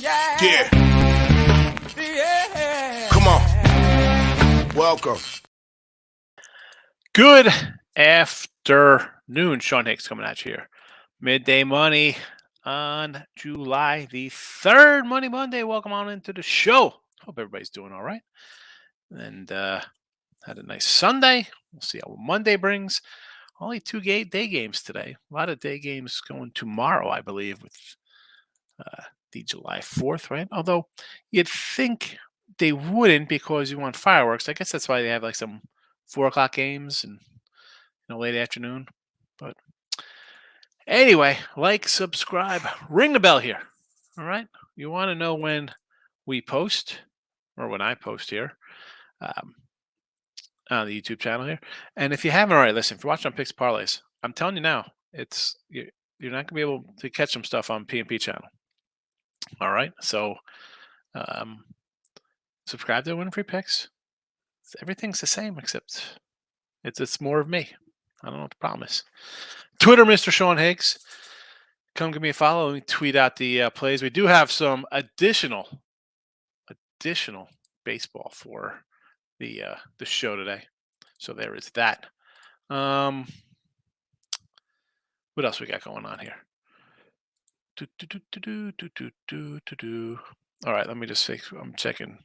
Yeah. Come on. Welcome. Good afternoon. Sean Hicks coming at you here. Midday Money on July the 3rd. Money Monday. Welcome on into the show. Hope everybody's doing all right. And had a nice Sunday. We'll see how Monday brings. Only two day games today. A lot of day games going tomorrow, I believe, with the July 4th, right? Although you'd think they wouldn't because you want fireworks. I guess that's why they have like some 4 o'clock games and late afternoon. But anyway, like, subscribe, ring the bell here. All right. You want to know when we post or when I post here on the YouTube channel here. And if you haven't already, listen, if you're watching on Picks Parlays, I'm telling you now, you're not going to be able to catch some stuff on P&P channel. All right. So subscribe to Win Free Picks. Everything's the same except it's more of me. I don't know what the problem is. Twitter, Mr. Sean Higgs. Come give me a follow. Let me tweet out the plays. We do have some additional baseball for the show today. So there is that. What else we got going on here? All right, let me just fix. I'm checking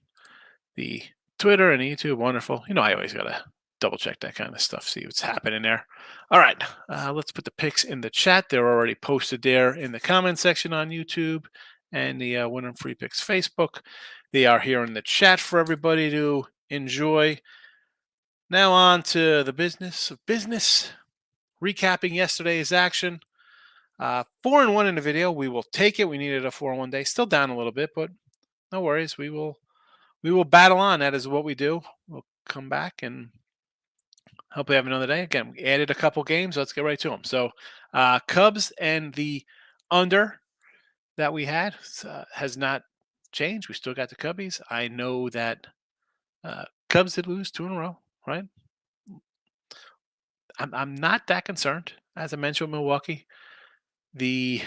the Twitter and YouTube. Wonderful. I always gotta double check that kind of stuff, see what's happening there. All right, let's put the picks in the chat. They're already posted there in the comment section on YouTube and the Winner Free Picks Facebook. They are here in the chat for everybody to enjoy. Now on to the business of business. Recapping yesterday's action. 4-1 in the video. We will take it. We needed a 4-1 day. Still down a little bit, but no worries. We will battle on. That is what we do. We'll come back and hopefully have another day. Again, we added a couple games. Let's get right to them. So Cubs and the under that we had has not changed. We still got the Cubbies. I know that Cubs did lose 2 in a row, right? I'm not that concerned. As I mentioned, Milwaukee, the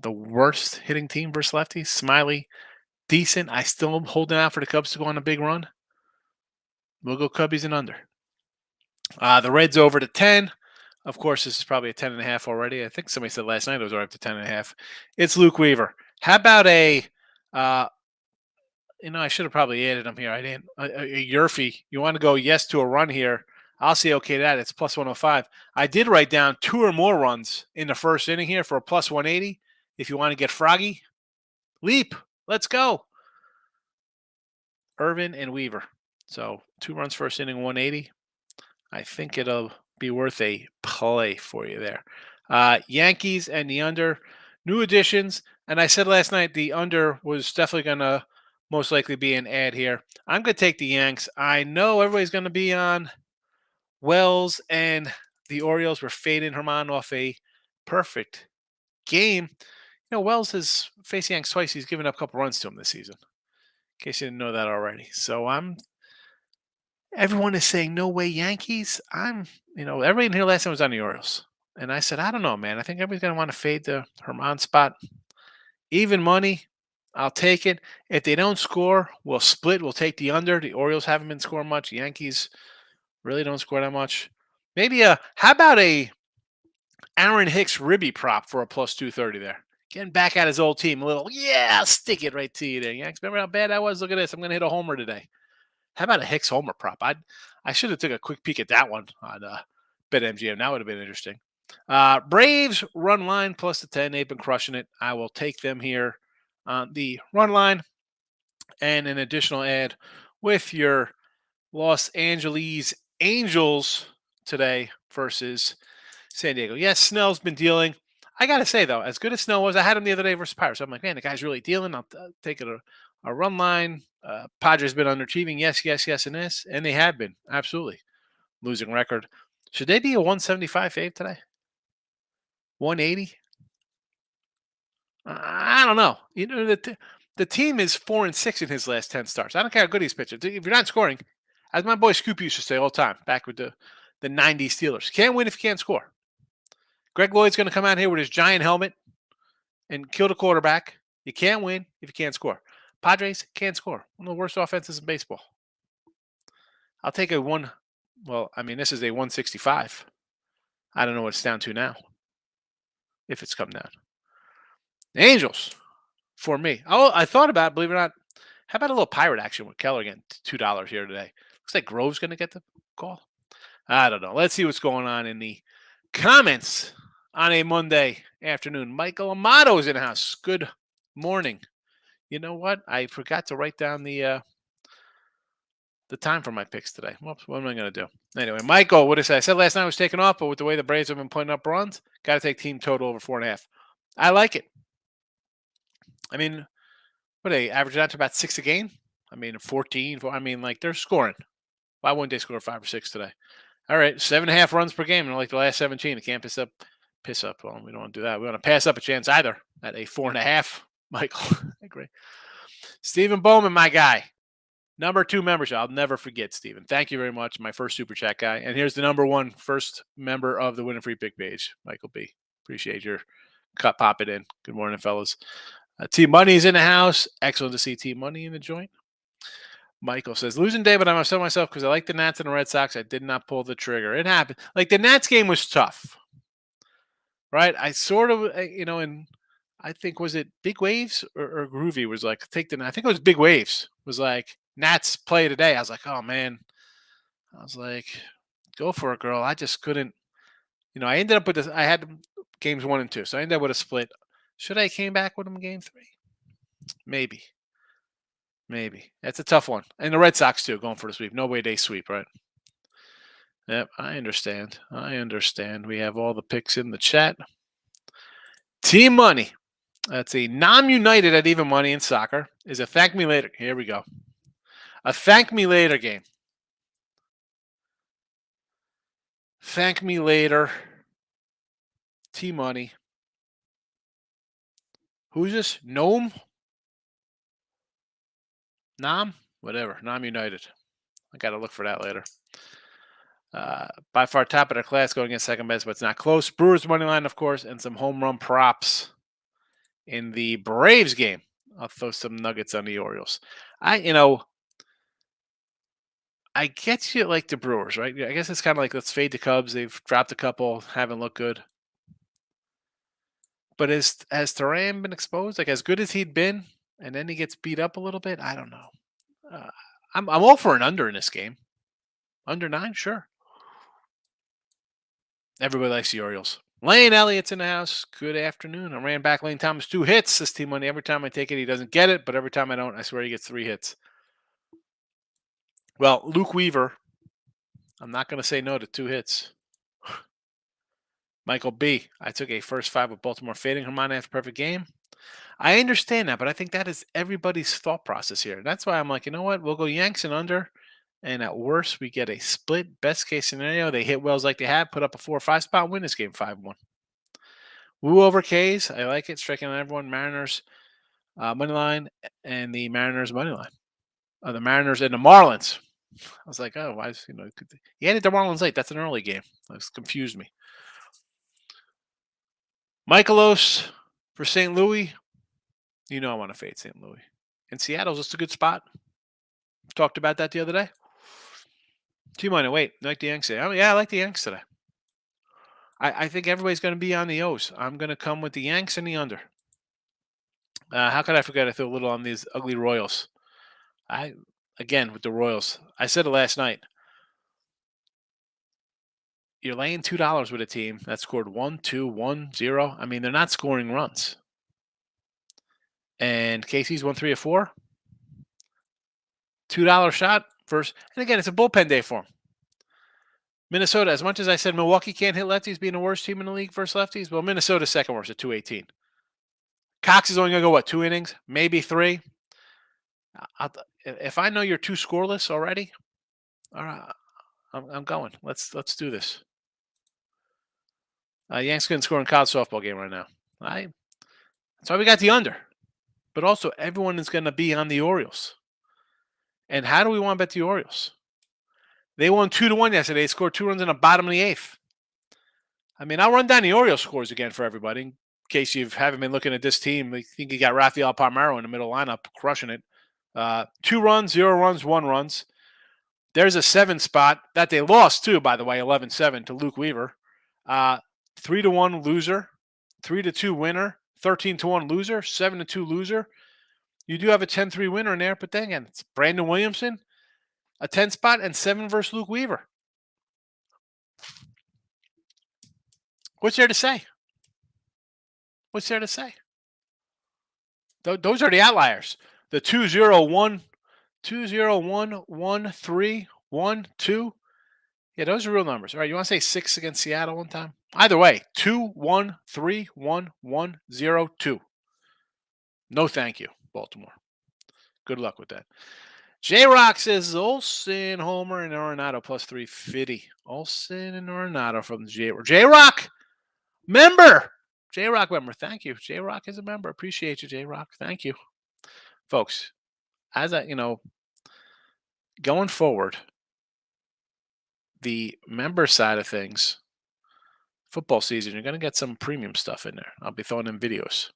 worst hitting team versus lefties. Smiley, decent. I still am holding out for the Cubs to go on a big run. We'll go Cubbies and under. The Reds over to 10. Of course, this is probably a 10.5 already. I think somebody said last night it was already up to 10.5. It's Luke Weaver. How about I should have probably added him here. I didn't. Yurfie, you want to go yes to a run here? I'll say okay to that. It's plus 105. I did write down 2 or more runs in the first inning here for a plus 180. If you want to get froggy, leap. Let's go. Irvin and Weaver. So 2 runs first inning, 180. I think it'll be worth a play for you there. Yankees and the under. New additions. And I said last night the under was definitely going to most likely be an ad here. I'm going to take the Yanks. I know everybody's going to be on Wells and the Orioles were fading Herman off a perfect game. Wells has faced Yanks twice. He's given up a couple runs to him this season. In case you didn't know that already. So everyone is saying no way Yankees. Everybody in here last time was on the Orioles. And I said, I don't know, man. I think everybody's going to want to fade the Herman spot. Even money, I'll take it. If they don't score, we'll split. We'll take the under. The Orioles haven't been scoring much. The Yankees really don't score that much. Maybe how about a Aaron Hicks Ribby prop for a plus 230 there? Getting back at his old team a little. Yeah, I'll stick it right to you there, Yanks. Remember how bad I was? Look at this. I'm going to hit a homer today. How about a Hicks homer prop? I should have took a quick peek at that one on BetMGM. That would have been interesting. Braves run line plus the 10. They've been crushing it. I will take them here on the run line. And an additional ad with your Los Angeles Angels today versus San Diego. Yes, Snell's been dealing. I got to say, though, as good as Snell was, I had him the other day versus Pirates. I'm like, man, the guy's really dealing. I'll take it a run line. Padres been underachieving. Yes, and this. And they have been. Absolutely. Losing record. Should they be a 175 fave today? 180? I don't know. The team is 4-6 in his last 10 starts. I don't care how good he's pitching. If you're not scoring, as my boy Scoop used to say all the time, back with the 90s Steelers, can't win if you can't score. Greg Lloyd's going to come out here with his giant helmet and kill the quarterback. You can't win if you can't score. Padres can't score. One of the worst offenses in baseball. I'll take a one. Well, I mean, this is a 165. I don't know what it's down to now, if it's come down. Angels for me. Oh, I thought about it, believe it or not. How about a little pirate action with Keller getting $2 here today? Looks like Grove's going to get the call. I don't know. Let's see what's going on in the comments on a Monday afternoon. Michael Amato is in the house. Good morning. You know what? I forgot to write down the time for my picks today. Whoops, what am I going to do? Anyway, Michael, what did I say? I said last night I was taking off, but with the way the Braves have been putting up runs, got to take team total over 4.5. I like it. I mean, what they average out to about 6 a game? I mean, 14. I mean, like they're scoring. Why wouldn't they score 5 or 6 today? All right, 7.5 runs per game in like the last 17. It can't piss up. Well, we don't want to do that. We want to pass up a chance either at a 4.5. Michael, I agree. Stephen Bowman, my guy. Number 2 membership. I'll never forget, Stephen. Thank you very much. My first super chat guy. And here's the number 1 first member of the Win and Free Pick page, Michael B. Appreciate your cut popping in. Good morning, fellas. T Money's in the house. Excellent to see T Money in the joint. Michael says, losing day, but I'm upset myself because I like the Nats and the Red Sox. I did not pull the trigger. It happened. Like the Nats game was tough, right? I sort of, and I think, was it Big Waves or Groovy was like, I think it was Big Waves. Was like, Nats play today. I was like, oh, man. I was like, go for it, girl. I just couldn't. I ended up with this. I had games 1 and 2. So I ended up with a split. Should I came back with them game 3? Maybe. That's a tough one. And the Red Sox, too, going for the sweep. No way they sweep, right? Yep, I understand. We have all the picks in the chat. Team Money. That's a non-united at even money in soccer. Is a thank me later. Here we go. A thank me later game. Thank me later. Team Money. Who's this? Gnome? Nom? Whatever. Non-united. I got to look for that later. By far top of their class going against second best, but it's not close. Brewers money line, of course, and some home run props in the Braves game. I'll throw some nuggets on the Orioles. I get you like the Brewers, right? I guess it's kind of like let's fade the Cubs. They've dropped a couple, haven't looked good. But has Turan been exposed? Like as good as he'd been, and then he gets beat up a little bit. I don't know. I'm all for an under in this game. Under 9, sure. Everybody likes the Orioles. Lane Elliott's in the house. Good afternoon. I ran back Lane Thomas 2 hits. This team money. Every time I take it, he doesn't get it. But every time I don't, I swear he gets 3 hits. Well, Luke Weaver. I'm not going to say no to 2 hits. Michael B. I took a first 5 with Baltimore fading Herman after perfect game. I understand that, but I think that is everybody's thought process here. That's why I'm like, you know what? We'll go Yanks and under. And at worst, we get a split. Best case scenario, they hit Wells like they have, put up a 4 or 5 spot, win this game 5-1. Woo over K's. I like it. Striking on everyone. Mariners money line and the Mariners money line. The Mariners and the Marlins. I was like, oh, why is he added the Marlins late? That's an early game. That's confused me. Michaelos for St. Louis. I want to fade St. Louis. And Seattle's just a good spot. Talked about that the other day. T-Money, wait, like the Yanks today. I like the Yanks today. I think everybody's going to be on the O's. I'm going to come with the Yanks and the under. How could I forget? I threw a little on these ugly Royals. Again, with the Royals. I said it last night. You're laying $2 with a team that scored 1-2-1-0. I mean, they're not scoring runs. And Casey's won 3 or 4. $2 shot first. And again, it's a bullpen day for him. Minnesota, as much as I said Milwaukee can't hit lefties being the worst team in the league versus lefties, well, Minnesota's second worst at 218. Cox is only going to go, 2 innings? Maybe 3. If I know you're 2 scoreless already, all right, I'm going. Let's do this. Yanks couldn't score in college softball game right now. That's why we got the under. But also, everyone is going to be on the Orioles. And how do we want to bet the Orioles? They won 2-1 yesterday. They scored 2 runs in the bottom of the 8th. I mean, I'll run down the Orioles scores again for everybody. case you haven't been looking at this team, I think you got Rafael Palmeiro in the middle lineup, crushing it. 2 runs, 0 runs, 1 runs. There's a 7 spot that they lost too, by the way, 11-7 to Luke Weaver. 3-1 loser, 3-2 winner, 13-1 loser, 7-2 loser. You do have a 10-3 winner in there, but then again, it's Brandon Williamson, a 10 spot, and 7 versus Luke Weaver. What's there to say? What's there to say? Those are the outliers. The 2-0-1, 2-0-1, 1-3, 1-2. Yeah, those are real numbers. All right, you want to say 6 against Seattle one time? Either way, 2-1, 3-1, 1-0-2. No thank you, Baltimore. Good luck with that. J-Rock says Olsen, Homer, and Arenado plus 350. Olsen and Arenado from the J-Rock. J-Rock, member. J-Rock member. Thank you. J-Rock is a member. Appreciate you, J-Rock. Thank you. Folks, as I, going forward, the member side of things, football season, you're going to get some premium stuff in there. I'll be throwing in videos.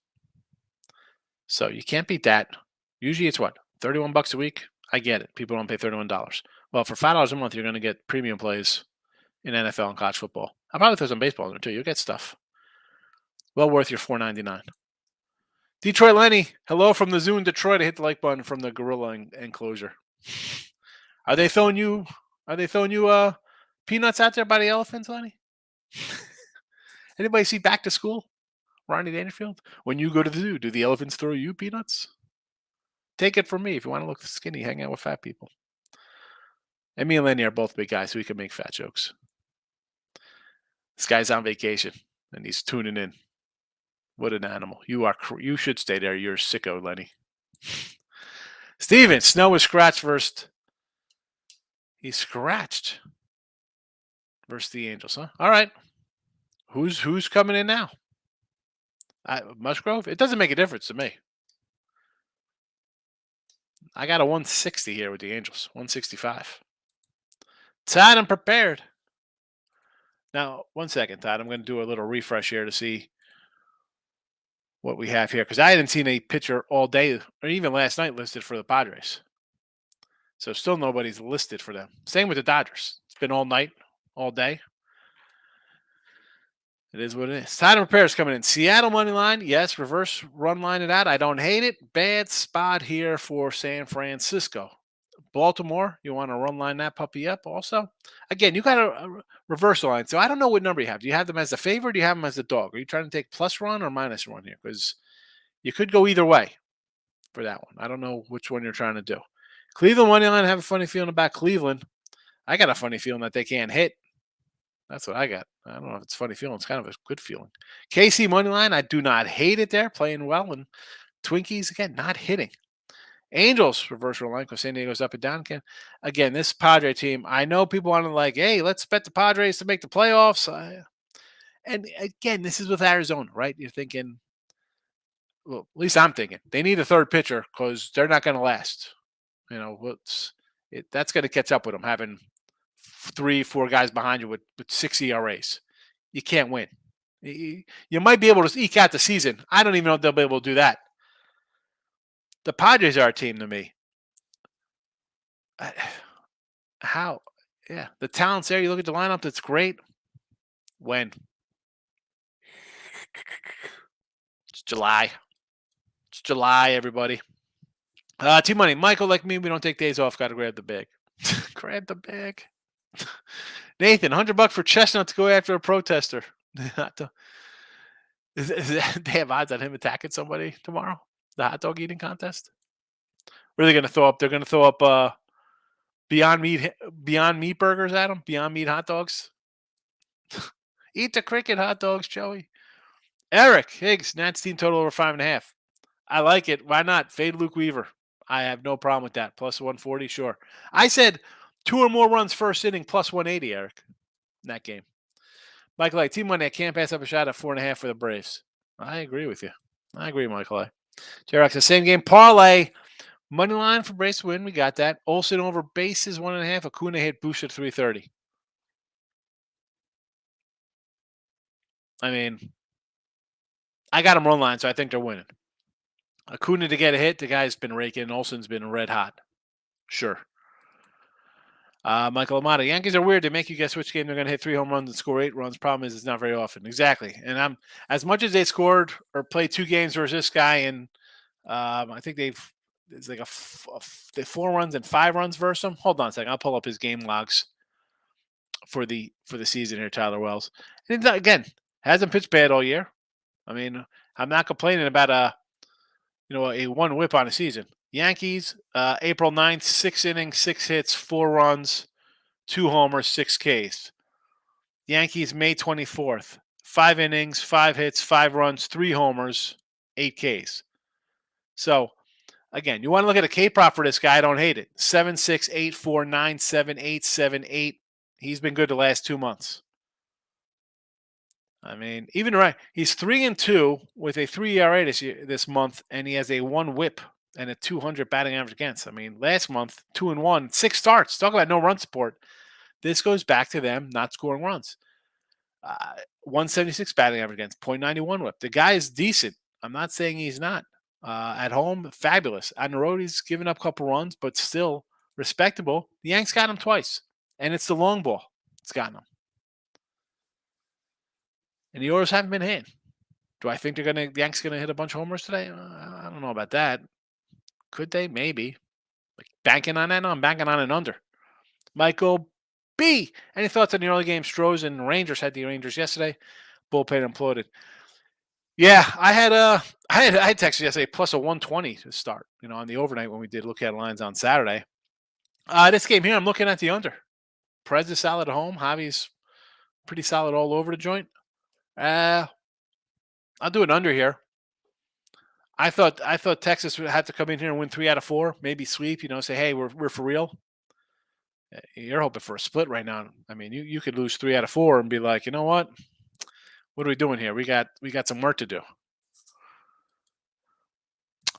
So you can't beat that. Usually it's what? $31 a week? I get it. People don't pay $31. Well, for $5 a month, you're going to get premium plays in NFL and college football. I'll probably throw some baseball in there too. You'll get stuff. Well worth your $4.99. Detroit Lenny, hello from the zoo in Detroit. I hit the like button from the gorilla enclosure. Are they throwing you peanuts out there by the elephants, Lenny? Anybody see Back to School? Ronnie Dangerfield? When you go to the zoo, do the elephants throw you peanuts? Take it from me. If you want to look skinny, hang out with fat people. And me and Lenny are both big guys, so we can make fat jokes. This guy's on vacation, and he's tuning in. What an animal. You should stay there. You're a sicko, Lenny. Steven, Snow is scratched first. He's scratched versus the Angels, huh? All right. Who's coming in now? Musgrove? It doesn't make a difference to me. I got a 160 here with the Angels. 165. Todd, I'm prepared. Now, 1 second, Todd. I'm going to do a little refresh here to see what we have here, because I hadn't seen a pitcher all day or even last night listed for the Padres. So still nobody's listed for them. Same with the Dodgers. It's been all night, all day. It is what it is. Title repairs coming in. Seattle money line. Yes, reverse run line of that. I don't hate it. Bad spot here for San Francisco. Baltimore, you want to run line that puppy up also. Again, you got a reversal line. So I don't know what number you have. Do you have them as the favorite or do you have them as the dog? Are you trying to take plus run or minus run here? Because you could go either way for that one. I don't know which one you're trying to do. Cleveland money line. I have a funny feeling about Cleveland. I got a funny feeling that they can't hit. That's what I got. I don't know if it's a funny feeling. It's kind of a good feeling. KC money line. I do not hate it there. Playing well. And Twinkies, again, not hitting. Angels, reversal line because San Diego's up and down again. This Padre team, I know people want to like, hey, let's bet the Padres to make the playoffs. And again, this is with Arizona, right? You're thinking, well, at least I'm thinking they need a third pitcher because they're not going to last. That's going to catch up with them having 3-4 guys behind you with 6 ERAs. You can't win. You might be able to eke out the season. I don't even know if they'll be able to do that. The Padres are a team to me. How? Yeah, the talent's there. You look at the lineup, that's great. When? It's July. It's July, everybody. Team money. Michael, like me, we don't take days off. Got to grab the bag. Grab the bag. Nathan, $100 for Chestnut to go after a protester. They have odds on him attacking somebody tomorrow? The hot dog eating contest? What are they going to throw up? They're going to throw up Beyond Meat burgers at him? Beyond Meat hot dogs? Eat the cricket hot dogs, Joey. Eric Higgs, Nats team total over 5.5. I like it. Why not? Fade Luke Weaver. I have no problem with that. Plus 140, sure. I said 2 or more runs first inning, plus 180, Eric, in that game. Michael A. Team money, I can't pass up a shot at 4.5 for the Braves. I agree with you. I agree, Michael A. J-Rock, the same game. Parlay. Money line for Braves win. We got that. Olsen over bases, 1.5. Acuna hit Bush at 330. I mean, I got them run line, so I think they're winning. Acuna to get a hit. The guy's been raking. Olsen's been red hot. Sure. Michael Amata, Yankees are weird. They make you guess which game they're going to hit 3 home runs and score 8 runs. Problem is, it's not very often. Exactly. And I'm as much as they scored or played 2 games versus this guy, and I think it's like they 4 runs and 5 runs versus him. Hold on a second. I'll pull up his game logs for the season here, Tyler Wells. And again, hasn't pitched bad all year. I mean, I'm not complaining about a 1 whip on a season. Yankees, April 9th, 6 innings, 6 hits, 4 runs, 2 homers, 6 Ks. Yankees, May 24th, 5 innings, 5 hits, 5 runs, 3 homers, 8 Ks. So, again, you want to look at a K prop for this guy. I don't hate it. 7.6, 8.4, 9.7, 8.7, 8. He's been good the last 2 months. I mean, even right, he's 3-2 with a 3 ERA this month, and he has a 1 WHIP and a 200 batting average against. I mean, last month 2-1, 6 starts. Talk about no run support. This goes back to them not scoring runs. 176 batting average against, .91 WHIP. The guy is decent. I'm not saying he's not. At home, fabulous. On the road, he's given up a couple runs, but still respectable. The Yanks got him twice, and it's the long ball. It's gotten him. And the Orioles haven't been hitting. Do I think the Yanks going to hit a bunch of homers today? I don't know about that. Could they? Maybe. Like banking on that? No, I'm banking on an under. Michael B. Any thoughts on the early game? Stros and Rangers had the Rangers yesterday. Bullpen imploded. Yeah, I had texted yesterday plus a 120 to start. On the overnight when we did look at lines on Saturday. This game here, I'm looking at the under. Perez is solid at home. Javi's pretty solid all over the joint. I'll do an under here. I thought Texas would have to come in here and win 3 out of 4, maybe sweep. Say, hey, we're for real. You're hoping for a split right now. I mean, you could lose 3 out of 4 and be like, you know what? What are we doing here? We got some work to do.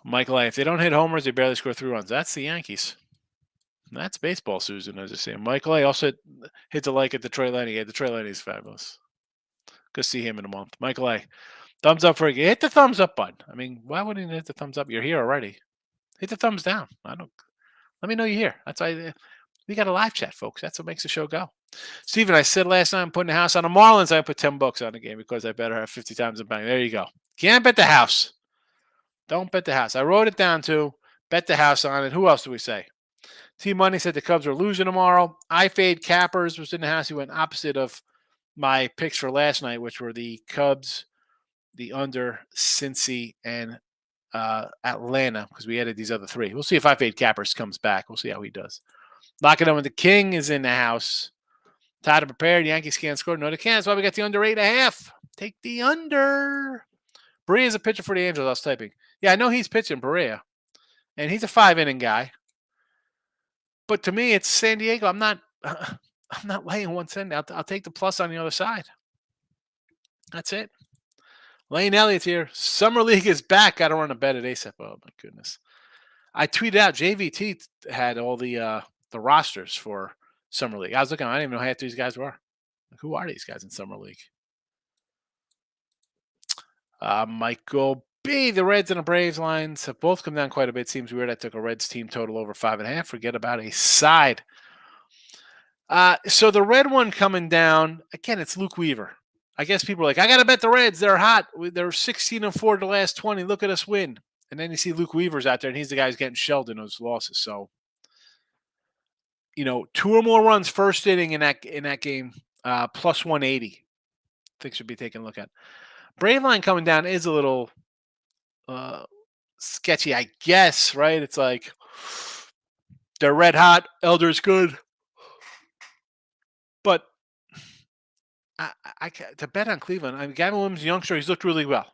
Michael A. If they don't hit homers, they barely score 3 runs. That's the Yankees. That's baseball, Susan, as I say. Michael A. also hit the like at Detroit Lenny. Yeah, Detroit Lenny is fabulous. Go see him in a month. Michael A. Thumbs up for you. Hit the thumbs up button. I mean, why wouldn't you hit the thumbs up? You're here already. Hit the thumbs down. Let me know you're here. That's why we got a live chat, folks. That's what makes the show go. Steven, I said last night I'm putting the house on the Marlins. I put $10 on the game because I better have 50 times the bank. There you go. Can't bet the house. Don't bet the house. I wrote it down too. Bet the house on it. Who else do we say? T-Money said the Cubs are losing tomorrow. I fade Cappers was in the house. He went opposite of my picks for last night, which were the Cubs, the under, Cincy, and Atlanta, because we added these other 3. We'll see if I fade Cappers comes back. We'll see how he does. Locking on with the King is in the house. Tied and prepared. Yankees can't score. No, they can't. That's why we got the under 8.5. Take the under. Berea's a pitcher for the Angels. I was typing. Yeah, I know he's pitching, Berea. And he's a 5-inning guy. But to me, it's San Diego. I'm not laying 170. I'll take the plus on the other side. That's it. Lane Elliott's here. Summer League is back. Got to run a bet at ASAP. Oh, my goodness. I tweeted out JVT had all the rosters for Summer League. I was looking. I didn't even know half these guys were. Like, who are these guys in Summer League? Michael B. The Reds and the Braves lines have both come down quite a bit. Seems weird. I took a Reds team total over 5.5. Forget about a side. So the red one coming down, again, it's Luke Weaver. I guess people are like, I got to bet the Reds. They're hot. They're 16-4 the last 20. Look at us win. And then you see Luke Weaver's out there, and he's the guy who's getting shelled in those losses. So, 2 or more runs first inning in that game, plus 180. I think should be taken a look at. Brave line coming down is a little sketchy, I guess, right? It's like they're red hot. Elder's good. But I to bet on Cleveland, Gavin Williams, youngster, he's looked really well.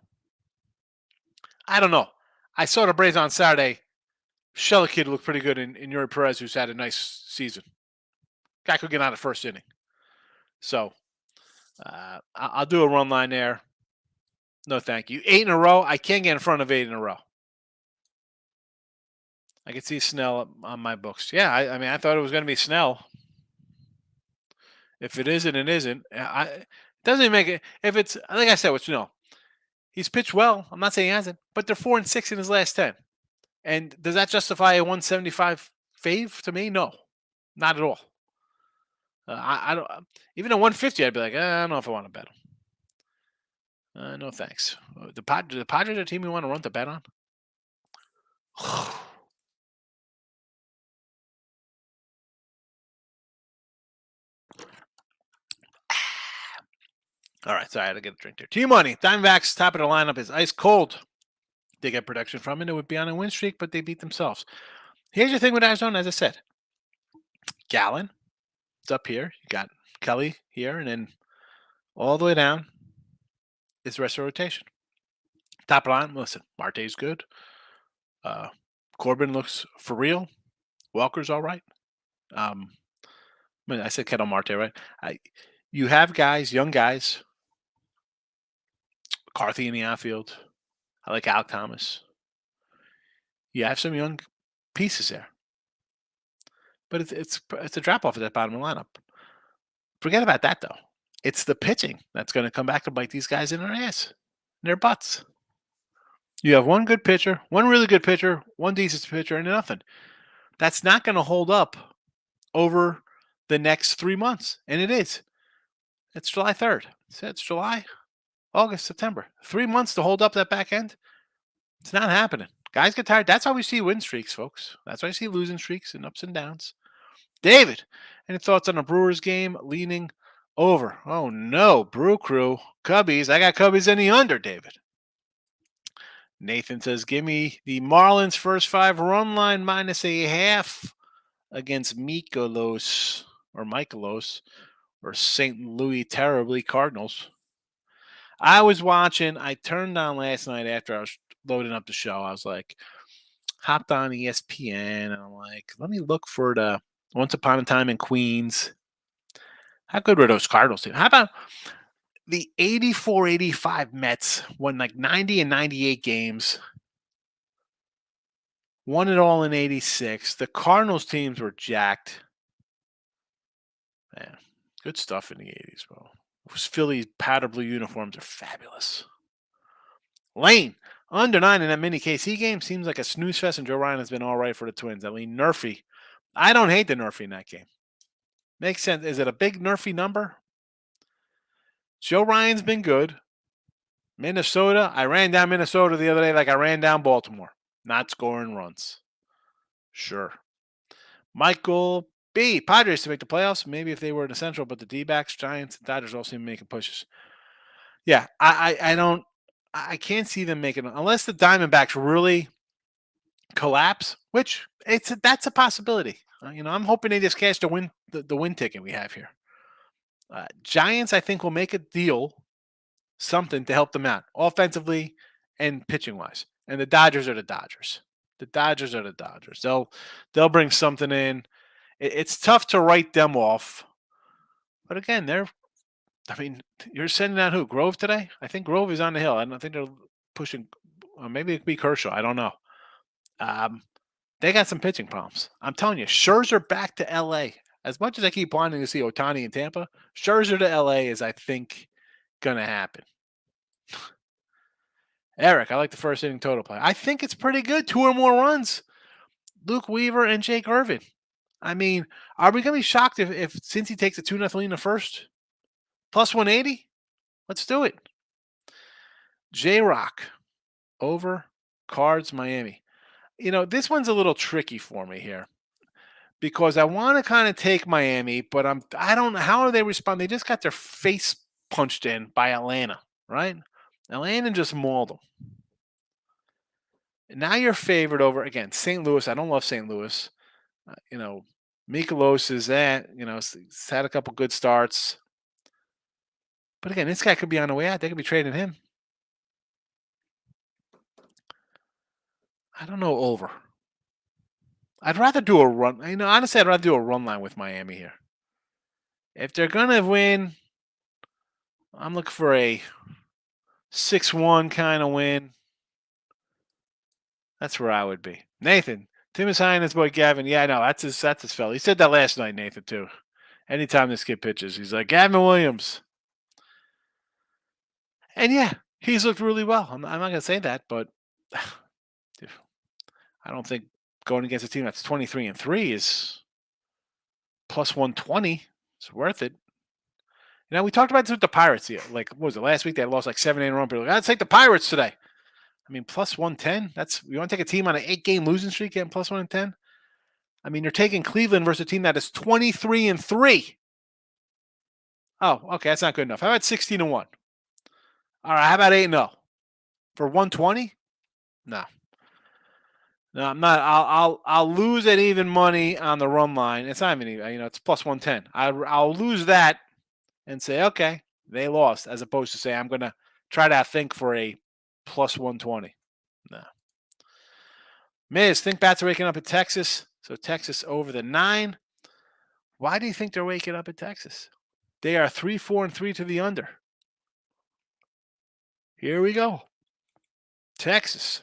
I don't know. I saw the Braves on Saturday. Shella kid looked pretty good in Yuri Perez, who's had a nice season. Guy could get out of first inning. So I'll do a run line there. No, thank you. 8 in a row. I can't get in front of 8 in a row. I can see Snell on my books. Yeah, I thought it was going to be Snell. If it isn't, it isn't. It doesn't even make it. If it's, like I said with Snell, He's pitched well. I'm not saying he hasn't, but they're 4-6 in his last 10. And does that justify a 175 fave to me? No, not at all. I don't even at 150. I'd be like, I don't know if I want to bet him. No thanks. The Padres are a team we want to run the bet on. All right, sorry, I had to get a drink there. T-Money, Diamondbacks, top of the lineup is ice cold. They get production from it. It would be on a win streak, but they beat themselves. Here's your thing with Arizona, as I said. Gallon, it's up here. You got Kelly here, and then all the way down is the rest of the rotation. Top of the line, listen, Marte's good. Corbin looks for real. Welker's all right. I said Kettle Marte, right? You have guys, young guys. McCarthy in the outfield. I like Alec Thomas. You have some young pieces there, but it's a drop off at that bottom of the lineup. Forget about that though. It's the pitching that's going to come back to bite these guys in their ass, in their butts. You have one good pitcher, one really good pitcher, one decent pitcher, and nothing. That's not going to hold up over the next 3 months, and it is. It's July 3rd. It's July, August, September. 3 months to hold up that back end. It's not happening. Guys get tired. That's how we see win streaks, folks. That's why I see losing streaks and ups and downs. David, any thoughts on the Brewers game leaning over? Oh, no. Brew Crew. Cubbies. I got Cubbies in the under, David. Nathan says, give me the Marlins first 5 run line minus a half against Michaelos or St. Louis Terribly Cardinals. I was watching. I turned on last night after I was loading up the show. I was like, hopped on ESPN, and I'm like, let me look for the Once Upon a Time in Queens. How good were those Cardinals teams? How about the 84-85 Mets won like 90 and 98 games, won it all in 86. The Cardinals teams were jacked. Man, good stuff in the 80s, bro. Those Phillies powder blue uniforms are fabulous. Lane, under 9 in that mini KC game seems like a snooze fest, and Joe Ryan has been all right for the Twins. I mean, Nerfy. I don't hate the Nerfy in that game. Makes sense. Is it a big Nerfy number? Joe Ryan's been good. Minnesota, I ran down Minnesota the other day like I ran down Baltimore. Not scoring runs. Sure. Michael B. Padres to make the playoffs. Maybe if they were in the Central, but the D-backs, Giants, and Dodgers all seem to be making pushes. Yeah, I can't see them making, unless the Diamondbacks really collapse, which that's a possibility. I'm hoping they just cash the win ticket we have here. Giants, I think, will make a deal, something to help them out offensively and pitching wise. And the Dodgers are the Dodgers. The Dodgers are the Dodgers. They'll bring something in. It's tough to write them off, but again, you're sending out who? Grove today? I think Grove is on the hill. I don't think they're pushing. Maybe it could be Kershaw. I don't know. They got some pitching problems. I'm telling you, Scherzer back to L.A. As much as I keep wanting to see Ohtani in Tampa, Scherzer to L.A. is, I think, going to happen. Eric, I like the first inning total play. I think it's pretty good. 2 or more runs. Luke Weaver and Jake Irvin. I mean, are we going to be shocked if since he takes a 2-0 lead in the first? Plus 180? Let's do it. J-Rock over Cards Miami. This one's a little tricky for me here because I want to kind of take Miami, but I don't know how are they respond. They just got their face punched in by Atlanta, right? Atlanta just mauled them. And now you're favored over again St. Louis. I don't love St. Louis. Mikolos is that. He's had a couple good starts. But again, this guy could be on the way out. They could be trading him. I don't know over. I'd rather do a run. Honestly, I'd rather do a run line with Miami here. If they're going to win, I'm looking for a 6-1 kind of win. That's where I would be. Nathan, Tim is high on his boy Gavin. Yeah, I know. That's his fella. He said that last night, Nathan, too. Anytime this kid pitches, he's like, Gavin Williams. And yeah, He's looked really well. I'm not going to say that, but I don't think going against a team that's 23-3 is plus 120. It's worth it. We talked about this with the Pirates here. Like, what was it, last week? They lost like 7 in a row. People were like, I'd take the Pirates today. I mean, plus 110. You want to take a team on an 8-game losing streak getting plus 110? I mean, you're taking Cleveland versus a team that is 23-3. Oh, okay, that's not good enough. How about 16-1? All right, how about 8-0 for 120? No. No, I'm not. I'll lose at even money on the run line. It's not even even. It's plus 110. I'll lose that and say, okay, they lost, as opposed to say I'm going to try to think for a plus 120. No. Miz, think bats are waking up at Texas. So Texas over the 9. Why do you think they're waking up at Texas? They are 3-4-3 to the under. Here we go. Texas.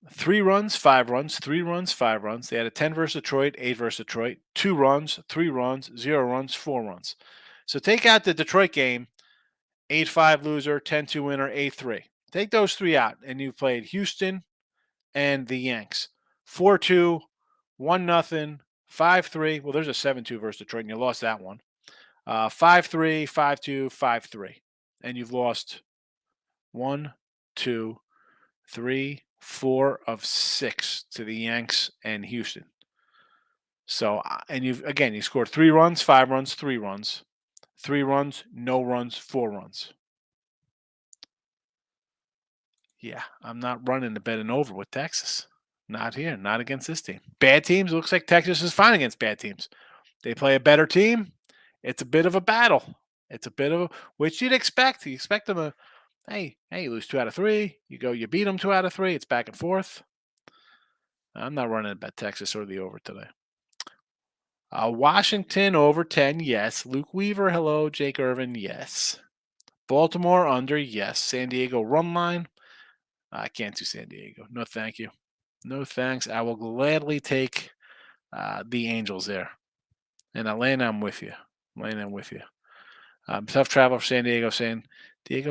3 runs, 5 runs, 3 runs, 5 runs. They had a 10 versus Detroit, 8 versus Detroit, 2 runs, 3 runs, 0 runs, 4 runs. So take out the Detroit game, 8-5 loser, 10-2 winner, 8-3. Take those 3 out, and you've played Houston and the Yanks. 4-2, 1-0, 5-3. Well, there's a 7-2 versus Detroit, and you lost that one. 5-3, 5-2, 5-3. And you've lost 1, 2, 3, 4 of 6 to the Yanks and Houston. So, and you scored 3 runs, 5 runs, 3 runs, 3 runs, no runs, 4 runs. Yeah, I'm not running the bet and over with Texas. Not here, not against this team. Bad teams, looks like Texas is fine against bad teams. They play a better team. It's a bit of a battle. It's a bit of which you'd expect. You expect them to, hey, you lose 2 out of 3. You beat them 2 out of 3. It's back and forth. I'm not running a bet Texas or the over today. Washington over 10, yes. Luke Weaver, hello. Jake Irvin, yes. Baltimore under, yes. San Diego run line. I can't do San Diego. No, thank you. No thanks. I will gladly take the Angels there. And Atlanta, I'm with you. Tough travel for San Diego,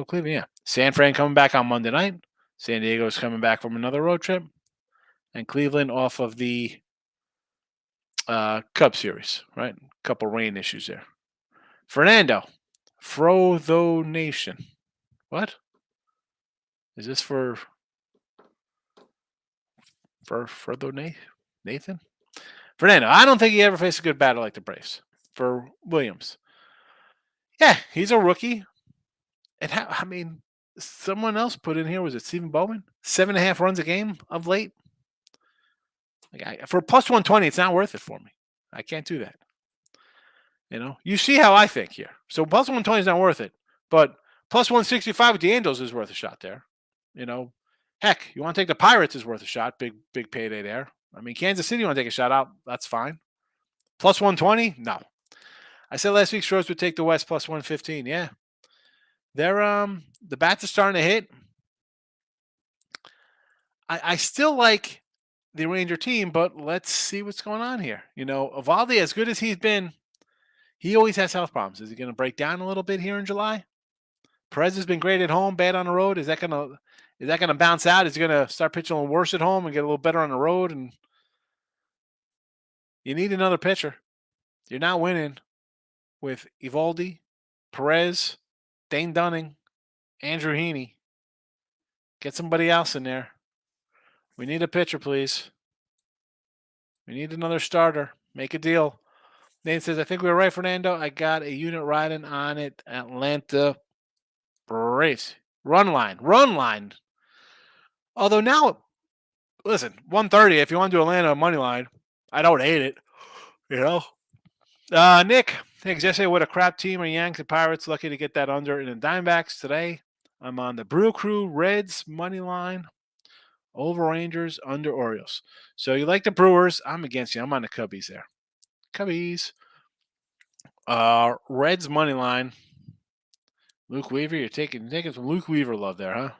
Cleveland, yeah. San Fran coming back on Monday night. San Diego's coming back from another road trip. And Cleveland off of the Cub series, right? A couple rain issues there. Fernando, Frodo Nation. What? Is this for Frodo Nathan? Fernando, I don't think he ever faced a good batter like the Braves. For Williams. Yeah, he's a rookie. And someone else put in here, was it Stephen Bowman? 7.5 runs a game of late. For plus 120, it's not worth it for me. I can't do that. You see how I think here. So plus 120 is not worth it, but plus 165 with the Angels is worth a shot there. Heck, you want to take the Pirates is worth a shot. Big payday there. Kansas City, you want to take a shot out, that's fine. Plus 120, no. I said last week Stros would take the West plus 115. Yeah, they're the bats are starting to hit. I still like the Ranger team, but let's see what's going on here. Evaldi, as good as he's been, he always has health problems. Is he going to break down a little bit here in July? Perez has been great at home, bad on the road. Is that going to bounce out? Is he going to start pitching a little worse at home and get a little better on the road? And you need another pitcher. You're not winning with Evaldi, Perez, Dane Dunning, Andrew Heaney. Get somebody else in there. We need a pitcher, please. We need another starter. Make a deal. Nathan says, I think we were right, Fernando. I got a unit riding on it. Atlanta Braves. Run line. Although now, listen, 130, if you want to do Atlanta money line, I don't hate it. Nick, thanks. Yesterday with a crap team of Yanks and Pirates. Lucky to get that under in the Diamondbacks. Today, I'm on the Brew Crew Reds money line. Over Rangers, under Orioles. So you like the Brewers. I'm against you. I'm on the Cubbies there. Cubbies. Reds money line. Luke Weaver, you're taking some Luke Weaver love there, huh?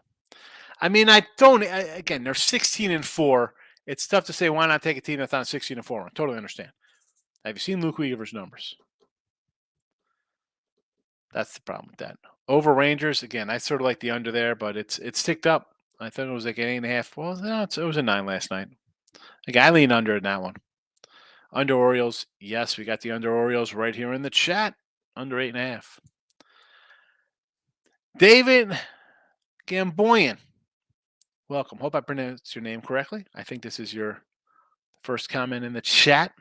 I don't. Again, they're 16-4. It's tough to say why not take a team that's on 16-4. I totally understand. Have you seen Luke Weaver's numbers? That's the problem with that. Over Rangers again. I sort of like the under there, but it's ticked up. I thought it was like an 8.5. Well, no, it was a 9 last night. Like I lean under in that one. Under Orioles. Yes, we got the under Orioles right here in the chat. Under 8.5. David Gamboyan. Welcome. Hope I pronounced your name correctly. I think this is your first comment in the chat.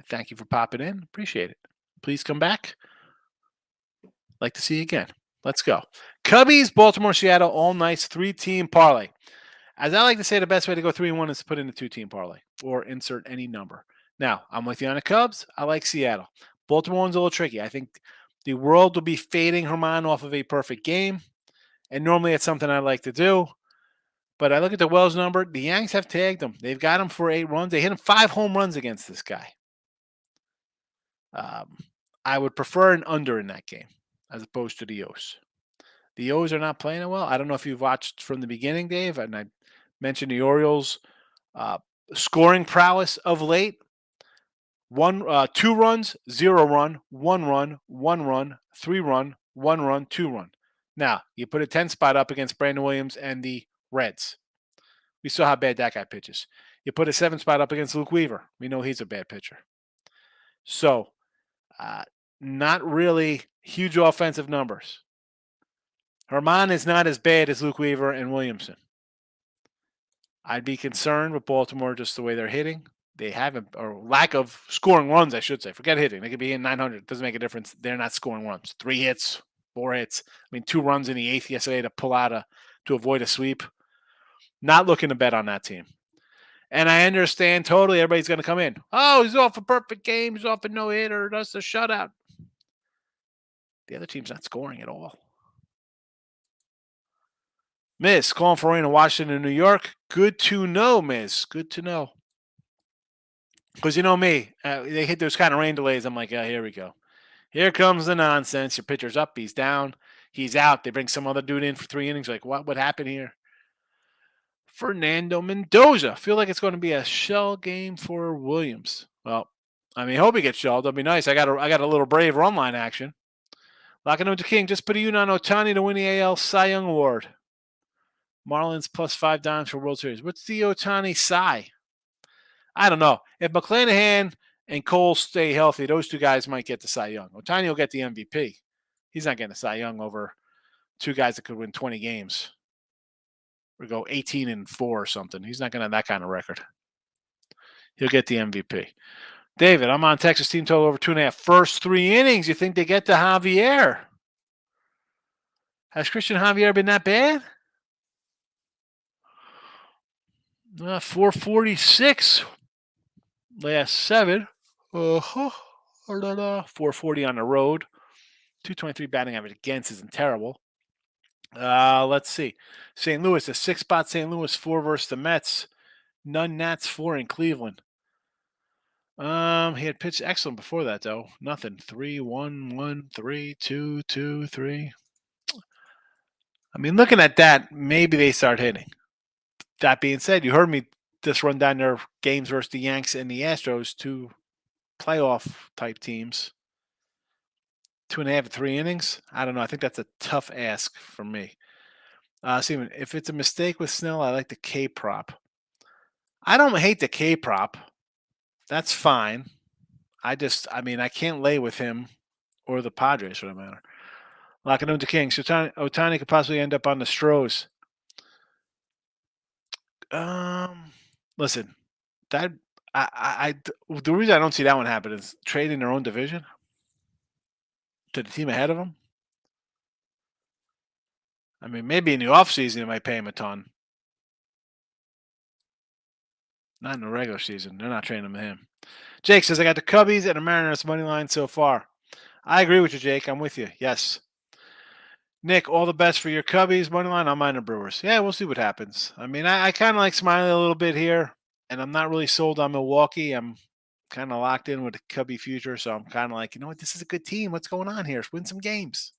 Thank you for popping in. Appreciate it. Please come back. Like to see you again. Let's go. Cubbies, Baltimore, Seattle, all nice 3-team parlay. As I like to say, the best way to go 3-1 is to put in a 2-team parlay or insert any number. Now, I'm with you on the Cubs. I like Seattle. Baltimore one's a little tricky. I think the world will be fading Herman off of a perfect game. And normally it's something I like to do. But I look at the Wells number. The Yanks have tagged him. They've got him for 8 runs. They hit him 5 home runs against this guy. I would prefer an under in that game as opposed to the O's. The O's are not playing it well. I don't know if you've watched from the beginning, Dave, and I mentioned the Orioles' scoring prowess of late. 2 runs, 0 run, 1 run, 1 run, 3 run, 1 run, 2 run. Now, you put a 10 spot up against Brandon Williams and the Reds. We saw how bad that guy pitches. You put a 7 spot up against Luke Weaver. We know he's a bad pitcher. So, not really huge offensive numbers. Herman is not as bad as Luke Weaver and Williamson. I'd be concerned with Baltimore just the way they're hitting. They haven't, or lack of scoring runs, I should say. Forget hitting. They could be in 900. It doesn't make a difference. They're not scoring runs. 3 hits, 4 hits. I mean, 2 runs in the 8th yesterday to pull out to avoid a sweep. Not looking to bet on that team. And I understand totally everybody's going to come in. Oh, he's off a perfect game. He's off a no-hitter. That's a shutout. The other team's not scoring at all. Miss, calling for rain in Washington, New York. Good to know, Miss. Good to know. Because you know me, they hit those kind of rain delays. I'm like, oh, here we go. Here comes the nonsense. Your pitcher's up. He's down. He's out. They bring some other dude in for 3 innings. Like, what happened here? Fernando Mendoza. Feel like it's going to be a shell game for Williams. Well, I mean, hope he gets shelled. That'll be nice. I got a little Brave run line action. Locking him to King. Just put a unit on Ohtani to win the AL Cy Young Award. Marlins plus $5 for World Series. What's the Ohtani Cy? I don't know. If McClanahan and Cole stay healthy, those 2 guys might get the Cy Young. Ohtani will get the MVP. He's not getting a Cy Young over 2 guys that could win 20 games or go 18-4 or something. He's not going to have that kind of record. He'll get the MVP. David, I'm on Texas team total over 2.5. First 3 innings, you think they get to Javier? Has Christian Javier been that bad? 446 last 7. 440 on the road. 223 batting average against isn't terrible. Let's see. St. Louis, a 6-spot St. Louis, 4 versus the Mets. None Nats, 4 in Cleveland. He had pitched excellent before that, though. Nothing. 3-1-1, 3-2, 2-3. I mean, looking at that, maybe they start hitting. That being said, you heard me just run down their games versus the Yanks and the Astros, 2 playoff-type teams. 2.5 to 3 innings. I don't know. I think that's a tough ask for me. Steven, if it's a mistake with Snell, I like the K prop. I don't hate the K prop. That's fine. I can't lay with him or the Padres for that matter. Locking him to King. So Ohtani could possibly end up on the Stros. Listen, that the reason I don't see that one happen is trading their own division to the team ahead of them. I mean, maybe in the offseason it might pay him a ton. Not in the regular season. They're not trading him to him. Jake says, I got the Cubbies and the Mariners money line so far. I agree with you, Jake. I'm with you. Yes. Nick, all the best for your Cubbies money line. I'm on the Brewers. Yeah, we'll see what happens. I mean, I kind of like Smiley a little bit here, and I'm not really sold on Milwaukee. I'm kind of locked in with the Cubby future, so I'm kind of like, you know what, this is a good team. What's going on here? Let's win some games.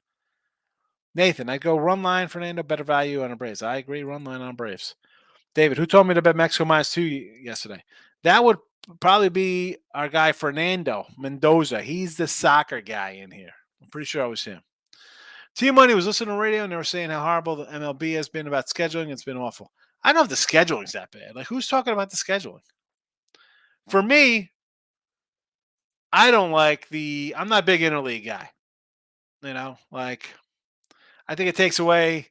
Nathan, I'd go run line, Fernando, better value on the Braves. I agree, run line on Braves. David, who told me to bet Mexico -2 yesterday? That would probably be our guy, Fernando Mendoza. He's the soccer guy in here. I'm pretty sure it was him. Team Money was listening to the radio and they were saying how horrible the MLB has been about scheduling. It's been awful. I don't know if the scheduling's that bad. Like, who's talking about the scheduling? For me, I don't like the. I'm not a big interleague guy. Like I think it takes away.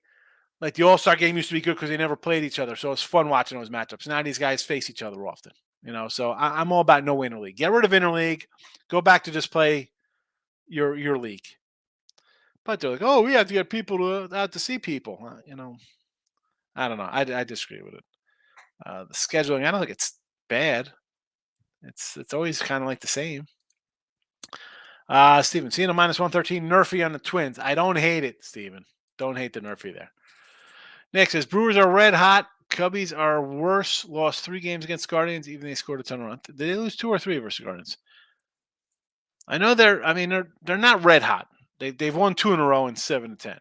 Like the All Star game used to be good because they never played each other, so it's fun watching those matchups. Now these guys face each other often. So I'm all about no interleague. Get rid of interleague. Go back to just play your league. But they're like, oh, we have to get people out to see people. I don't know. I disagree with it. The scheduling, I don't think it's bad. It's always kind of like the same. Steven, seeing a -113 Nerfy on the Twins. I don't hate it, Steven. Don't hate the Nerfy there. Next says Brewers are red hot. Cubbies are worse. Lost 3 games against Guardians, even they scored a ton of runs. Did they lose 2 or 3 versus Guardians? I know they're. I mean, they're not red hot. They've won 2 in a row in 7-10,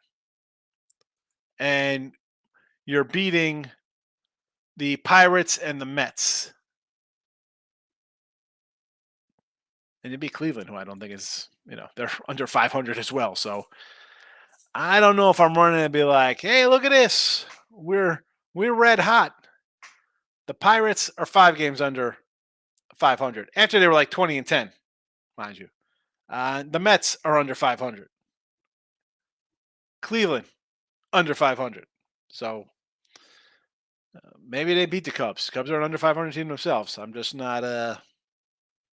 and you're beating the Pirates and the Mets, and you beat Cleveland, who I don't think is. They're under 500 as well. So I don't know if I'm running to be like, hey, look at this. We're red hot. The Pirates are 5 games under 500 after they were like 20-10, mind you. The Mets are under 500. Cleveland under 500. So maybe they beat the Cubs. Cubs are an under 500 team themselves. I'm just not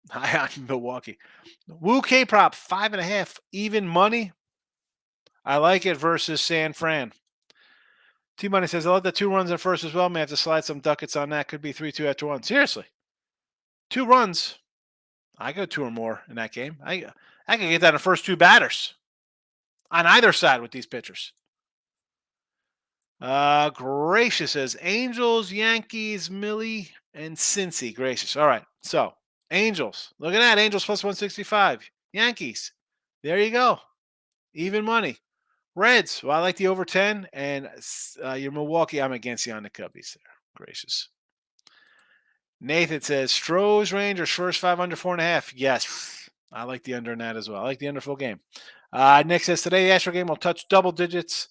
high on Milwaukee. Woo K prop 5.5 even money. I like it versus San Fran. T Money says I love the 2 runs at first as well. May have to slide some ducats on that. Could be 3-2 after 1. Seriously, 2 runs. I go 2 or more in that game. I can get that in the first 2 batters on either side with these pitchers. Gracious says Angels, Yankees, Millie, and Cincy. Gracious. All right. So Angels. Look at that. Angels plus 165. Yankees. There you go. Even money. Reds. Well, I like the over 10. And your Milwaukee, I'm against you on the Cubbies there. Gracious. Nathan says Stros Rangers first 5 under 4.5. Yes. I like the under in that as well. I like the under full game. Nick says today the Astro game will touch double digits.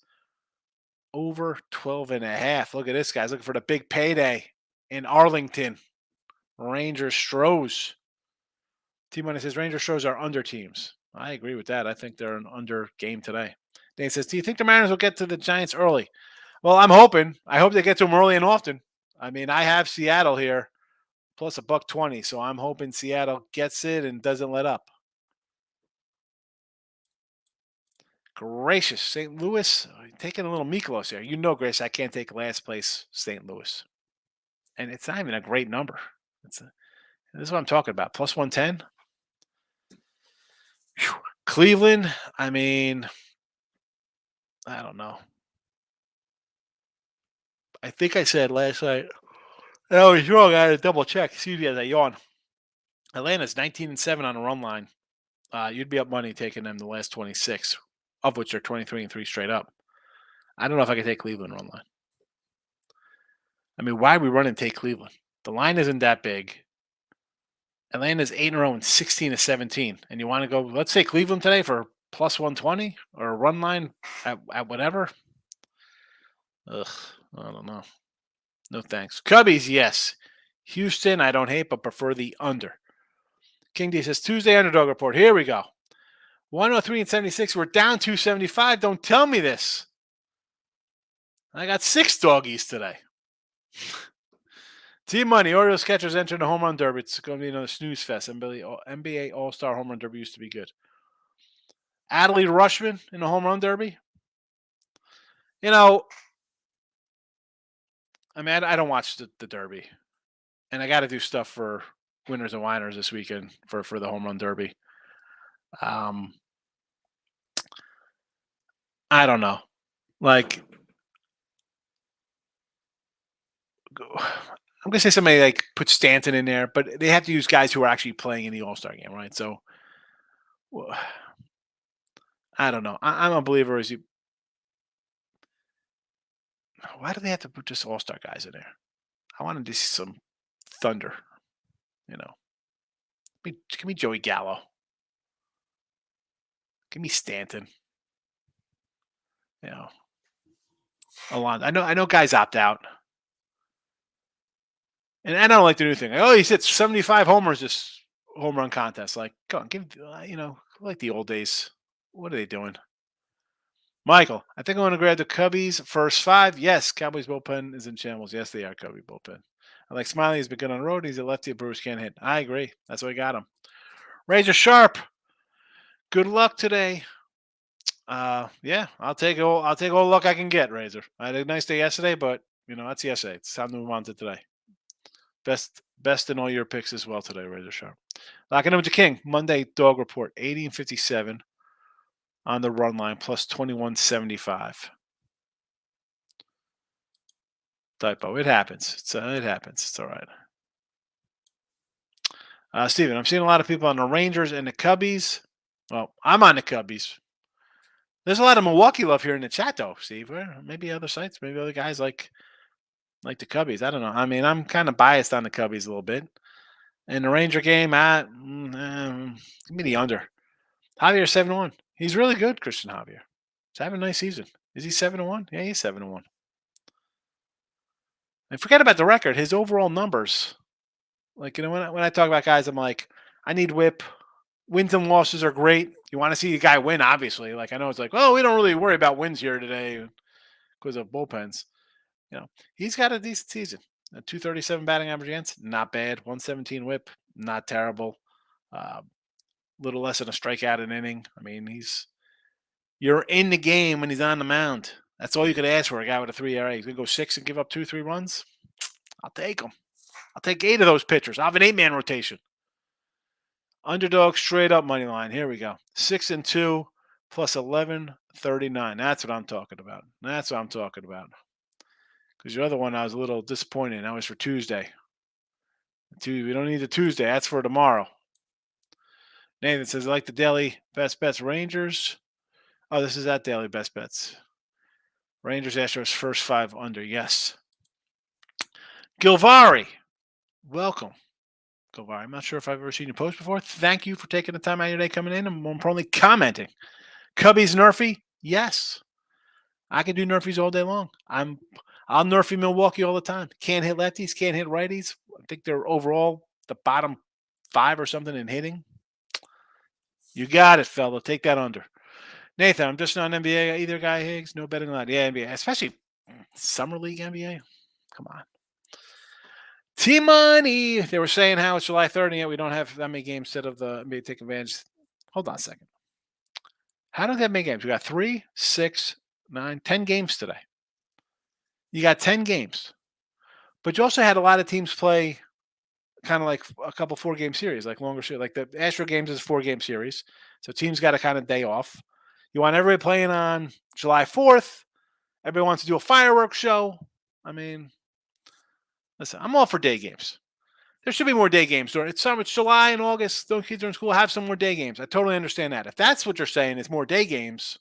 Over 12.5. Look at this, guys. Looking for the big payday in Arlington. Rangers Stros. T-Money says Rangers Stros are under teams. I agree with that. I think they're an under game today. Dane says, do you think the Mariners will get to the Giants early? Well, I'm hoping. I hope they get to them early and often. I mean, I have Seattle here plus $1.20, so I'm hoping Seattle gets it and doesn't let up. Gracious, St. Louis taking a little Miklos here. Grace, I can't take last place St. Louis. And it's not even a great number. This is what I'm talking about. Plus 110. Whew. Cleveland, I mean, I don't know. I think I said last night. I was wrong. I had to double check. Excuse me as I yawn. Atlanta's 19-7 on a run line. You'd be up money taking them the last 26, of which are 23-3 straight up. I don't know if I can take Cleveland run line. I mean, why are we running take Cleveland? The line isn't that big. Atlanta's 8 in a row and 16-17. And you want to go, let's say Cleveland today for plus 120 or a run line at whatever? Ugh, I don't know. No thanks. Cubbies, yes. Houston, I don't hate, but prefer the under. King D says Tuesday underdog report. Here we go. 103-76. We're down 275. Don't tell me this. I got 6 doggies today. Team Money. Orioles catchers enter the home run derby. It's going to be another snooze fest. NBA All-Star home run derby used to be good. Adley Rushman in the home run derby. I mean, I don't watch the derby. And I got to do stuff for winners and whiners this weekend for the home run derby. I don't know. Like, I'm going to say somebody like put Stanton in there, but they have to use guys who are actually playing in the All-Star game, right? So, I don't know. I'm a believer as you. Why do they have to put just All-Star guys in there? I wanted to see some thunder, Give me Joey Gallo. Give me Stanton. You know, I know guys opt out, and I don't like the new thing. Like, oh, he's hit 75 homers this home run contest. Like, come on, like the old days. What are they doing? Michael, I think I want to grab the Cubbies first five. Yes, Cowboys bullpen is in shambles. Yes, they are Cubby bullpen. I like Smiley. He's been good on the road. He's a lefty. Brewers can't hit. I agree. That's why I got him. Razor Sharp. Good luck today. Yeah, I'll take all the luck I can get, Razor. I had a nice day yesterday, but that's yesterday. It's time to move on to today. Best in all your picks as well today, Razor Sharp. Locking in with the King. Monday dog report 80 and 57 on the run line plus 21.75. Typo. It happens. It happens. It's all right. Steven, I'm seeing a lot of people on the Rangers and the Cubbies. Well, I'm on the Cubbies. There's a lot of Milwaukee love here in the chat, though, Steve. Maybe other sites, maybe other guys like the Cubbies. I don't know. I mean, I'm kind of biased on the Cubbies a little bit. In the Ranger game, give me the under. Javier 7-1. He's really good, Christian Javier. He's having a nice season. Is he 7-1? Yeah, he's 7-1. And forget about the record. His overall numbers. Like, when I talk about guys, I'm like, I need whip. Wins and losses are great. You want to see the guy win, obviously. Like, I know it's like, oh, we don't really worry about wins here today because of bullpens. He's got a decent season. A 237 batting average against, not bad. 117 whip, not terrible. Little less than a strikeout an inning. I mean, you're in the game when he's on the mound. That's all you could ask for a guy with a 3 ERA. He's going to go 6 and give up 2-3 runs. I'll take him. I'll take 8 of those pitchers. I'll have an 8-man rotation. Underdog straight up money line. Here we go. 6-2 plus 11.39. That's what I'm talking about. Because your other one, I was a little disappointed. That was for Tuesday. We don't need the Tuesday. That's for tomorrow. Nathan says, I like the daily best bets Rangers. Oh, this is at daily best bets. Rangers Astros first 5 under. Yes. Gilvari. Welcome. Gilvari. I'm not sure if I've ever seen you post before. Thank you for taking the time out of your day coming in and more importantly, commenting. Cubbies Nerfy? Yes. I can do Nerfies all day long. I'll Nerfy Milwaukee all the time. Can't hit lefties, can't hit righties. I think they're overall the bottom 5 or something in hitting. You got it, fella. Take that under. Nathan, I'm just not an NBA either, Guy Higgs. No betting on yeah, NBA, especially Summer League NBA. Come on. T-Money. They were saying how it's July 3rd, and yet we don't have that many games instead of the NBA taking advantage. Hold on a second. How don't they have many games? We got 3, 6, 9, 10 games today. You got 10 games. But you also had a lot of teams play kind of like a couple 4-game series, like longer series. Like the Astro games is a 4-game series. So teams got a kind of day off. You want everybody playing on July 4th. Everybody wants to do a fireworks show. I mean, listen, I'm all for day games. There should be more day games. It's summer, it's July and August. Those kids are in school. Have some more day games. I totally understand that. If that's what you're saying, it's more day games.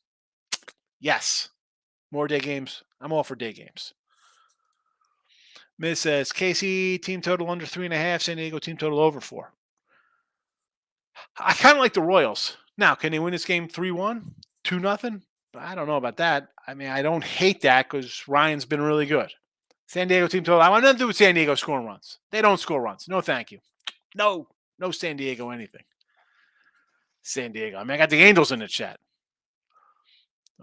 Yes, more day games. I'm all for day games. Miz says KC team total under 3.5. San Diego team total over 4. I kind of like the Royals. Now, can they win this game 3-1, 2-0? I don't know about that. I mean, I don't hate that because Ryan's been really good. San Diego team total. I want nothing to do with San Diego scoring runs. They don't score runs. No, thank you. No San Diego anything. San Diego. I mean, I got the Angels in the chat.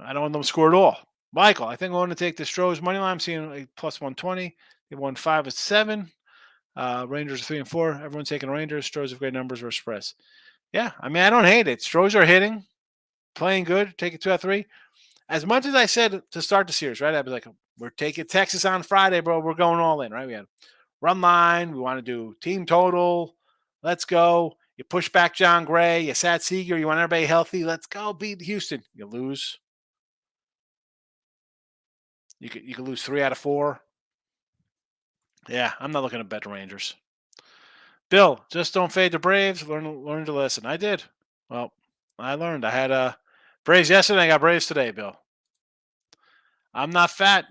I don't want them to score at all. Michael, I think I'm going to take the Stros money line. I'm seeing a plus 120. They won 5 of 7. Rangers are 3 and 4. Everyone's taking Rangers. Stros have great numbers versus Express. Yeah, I mean, I don't hate it. Stros are hitting, playing good, taking 2 out of 3. As much as I said to start the series, right? I'd be like, we're taking Texas on Friday, bro. We're going all in, right? We had run line. We want to do team total. Let's go. You push back John Gray. You sat Seager. You want everybody healthy. Let's go beat Houston. You lose. You could lose 3 out of 4. Yeah, I'm not looking to bet the Rangers. Bill, just don't fade the Braves. Learn to listen. I did. Well, I learned. I had Braves yesterday. I got Braves today, Bill. I'm not fat.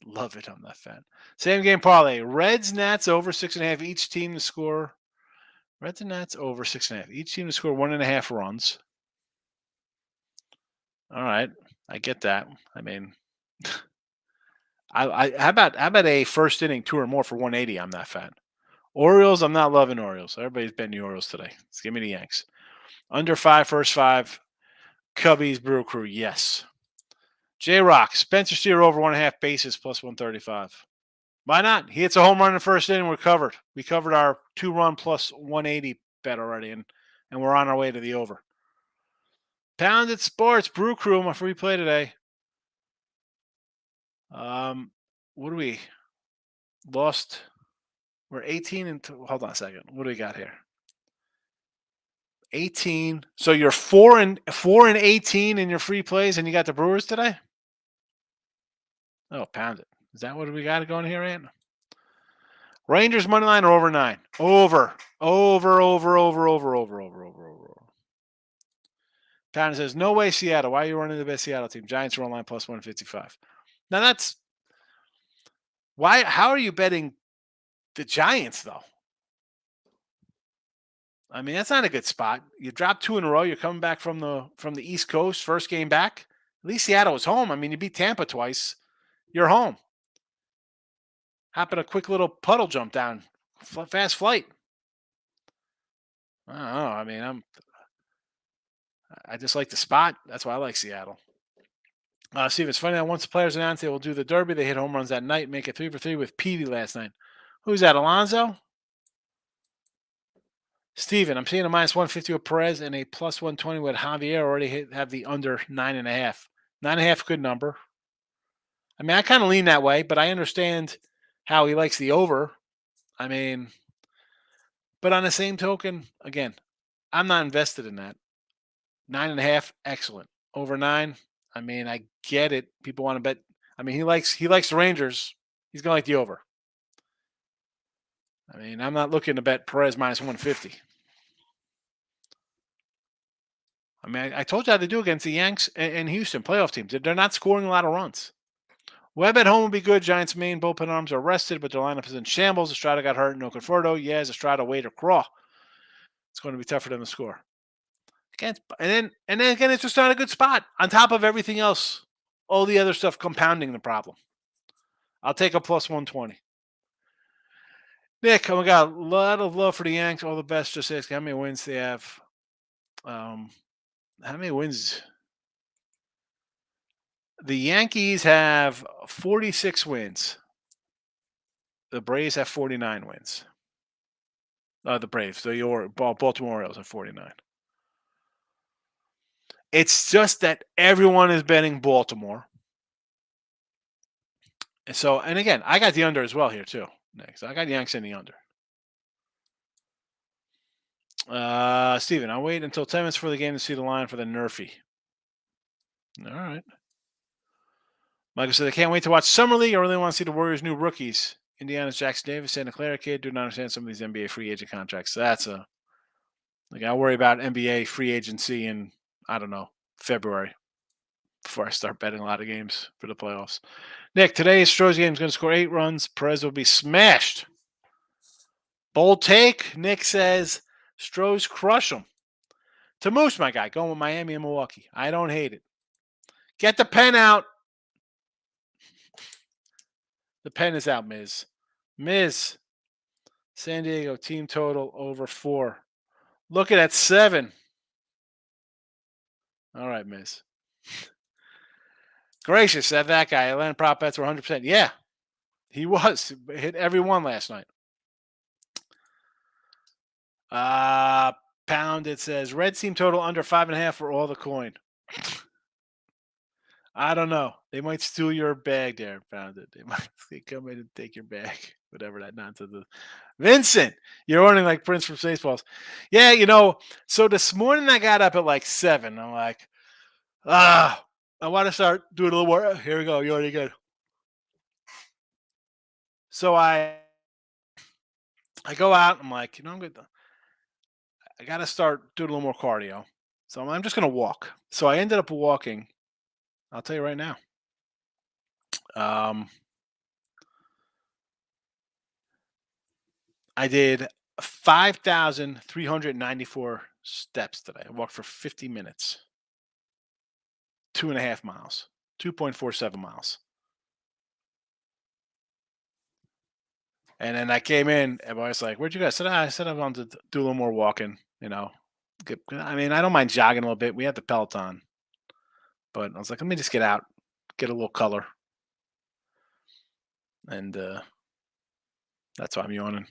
Love it. I'm not fat. Same game parlay. Reds, Nats over 6.5. Each team to score. Reds and Nats over 6.5. Each team to score 1.5 runs. All right. I get that. I mean, how about a first inning two or more for 180? I'm that fat. Orioles, I'm not loving Orioles. Everybody's betting the Orioles today. Let's give me the Yanks. Under five, first five. Cubbies, Brew Crew, yes. J Rock, Spencer Steer over 1.5 bases plus 135. Why not? He hits a home run in the first inning. We're covered. We covered our 2-run plus 180 bet already, and we're on our way to the over. Pounded Sports, Brew Crew, my free play today. What do we lost? We're 18 and hold on a second. What do we got here? 18. So you're 4-18 in your free plays, and you got the Brewers today. Oh, pound it. Is that what we got going here, Ant? Rangers money line or over 9? Over. Pound says, no way, Seattle. Why are you running the best Seattle team? Giants run line plus 155. Now that's why. How are you betting the Giants though? I mean, that's not a good spot. You dropped 2 in a row. You're coming back from the East Coast, first game back. At least Seattle was home. I mean, you beat Tampa twice. You're home. Happened a quick little puddle jump down, fast flight. I don't know. I mean, I just like the spot. That's why I like Seattle. Steve, it's funny that once the players announce they will do the Derby, they hit home runs that night, make it 3 for 3 with Petey last night. Who's that, Alonzo? Steven, I'm seeing a minus 150 with Perez and a plus 120 with Javier. Already have the under 9.5. 9.5, good number. I mean, I kind of lean that way, but I understand how he likes the over. I mean, but on the same token, again, I'm not invested in that. 9.5, excellent. Over 9, I mean, I get it. People want to bet. I mean, he likes the Rangers. He's gonna like the over. I mean, I'm not looking to bet Perez minus 150. I mean, I told you how to do against the Yanks and Houston playoff teams. They're not scoring a lot of runs. Webb at home would be good. Giants' main bullpen arms are rested, but their lineup is in shambles. Estrada got hurt. No Conforto. Yes, Estrada, Wade, or Craw. It's going to be tough for them to score. And then again, it's just not a good spot. On top of everything else, all the other stuff compounding the problem. I'll take a plus 120. Nick, oh my God, a lot of love for the Yanks. All the best. Just ask how many wins they have. How many wins? The Yankees have 46 wins. The Braves have 49 wins. The Braves, the Baltimore Orioles have 49. It's just that everyone is betting Baltimore. And again, I got the under as well here too. Next, I got Yanks in the under. Steven, I'll wait until 10 minutes for the game to see the line for the Nerfy. All right. Michael said, I can't wait to watch Summer League. I really want to see the Warriors' new rookies. Indiana's Jackson Davis, Santa Clara kid. Do not understand some of these NBA free agent contracts. I worry about NBA free agency in, I don't know, February before I start betting a lot of games for the playoffs. Nick, today's Stroh's game is going to score 8 runs. Perez will be smashed. Bold take. Nick says Stroh's crush him. To Moose, my guy, going with Miami and Milwaukee. I don't hate it. Get the pen out. The pen is out, Miz. Miz. San Diego team total over 4. Look at that 7. All right, Miz. Gracious, that guy. Atlanta prop bets were 100%. Yeah, he was. Hit every one last night. Pound, it says red team total under 5.5 for all the coin. I don't know. They might steal your bag there, Pound it. They might come in and take your bag. Whatever that nonsense is. Vincent, you're running like Prince from Spaceballs. Yeah, so this morning I got up at like 7. I'm like, I want to start doing a little more. Here we go. You're already good. So I go out. I'm like, I'm good. I got to start doing a little more cardio. So I'm just going to walk. So I ended up walking. I'll tell you right now. I did 5,394 steps today. I walked for 50 minutes. 2.5 miles, 2.47 miles. And then I came in, and I was like, "Where'd you go?" I said I wanted to do a little more walking. I mean, I don't mind jogging a little bit. We had the Peloton, but I was like, let me just get out, get a little color, and that's why I'm yawning.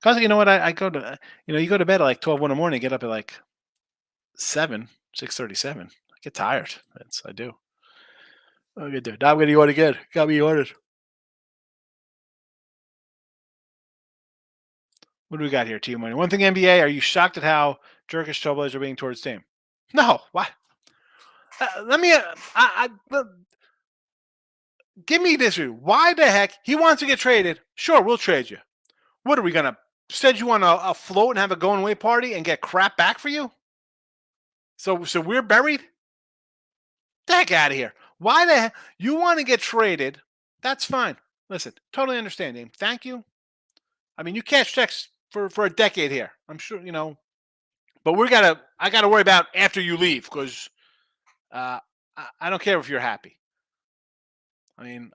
Cause you know what, I go to, you go to bed at like 12 in the morning, get up at like 6:37. I get tired. I do. I'm gonna do. Now I'm gonna yawn again. Got me yawning. What do we got here, Team Money? One thing, NBA. Are you shocked at how jerkish Trailblazers are being towards team? No. Why? Let me. Give me this. Why the heck he wants to get traded? Sure, we'll trade you. What are we gonna send you on a float and have a going away party and get crap back for you? So we're buried. The heck out of here. Why the heck you want to get traded? That's fine. Listen, totally understand, Dame. Thank you. I mean, you cash checks for a decade here. I'm sure but I gotta worry about after you leave because I don't care if you're happy. I mean,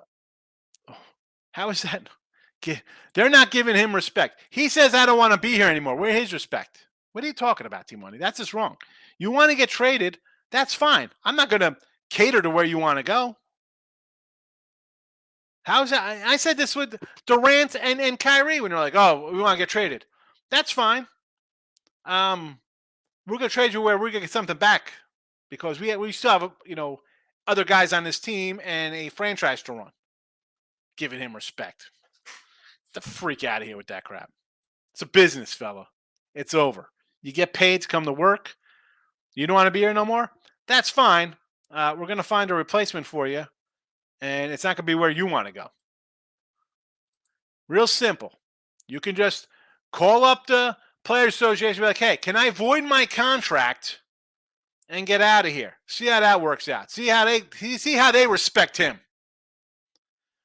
oh, how is that? They're not giving him respect. He says, I don't want to be here anymore. Where's his respect? What are you talking about, T Money? That's just wrong. You want to get traded? That's fine. I'm not going to cater to where you want to go. How's that? I said this with Durant and Kyrie when they're like, oh, we want to get traded. That's fine. We're going to trade you where we're going to get something back because we still have, other guys on this team and a franchise to run. Giving him respect. Get the freak out of here with that crap. It's a business, fella. It's over. You get paid to come to work. You don't want to be here no more? That's fine. We're going to find a replacement for you, and it's not going to be where you want to go. Real simple. You can just call up the Players Association and be like, hey, can I void my contract and get out of here? See how that works out. See how they respect him.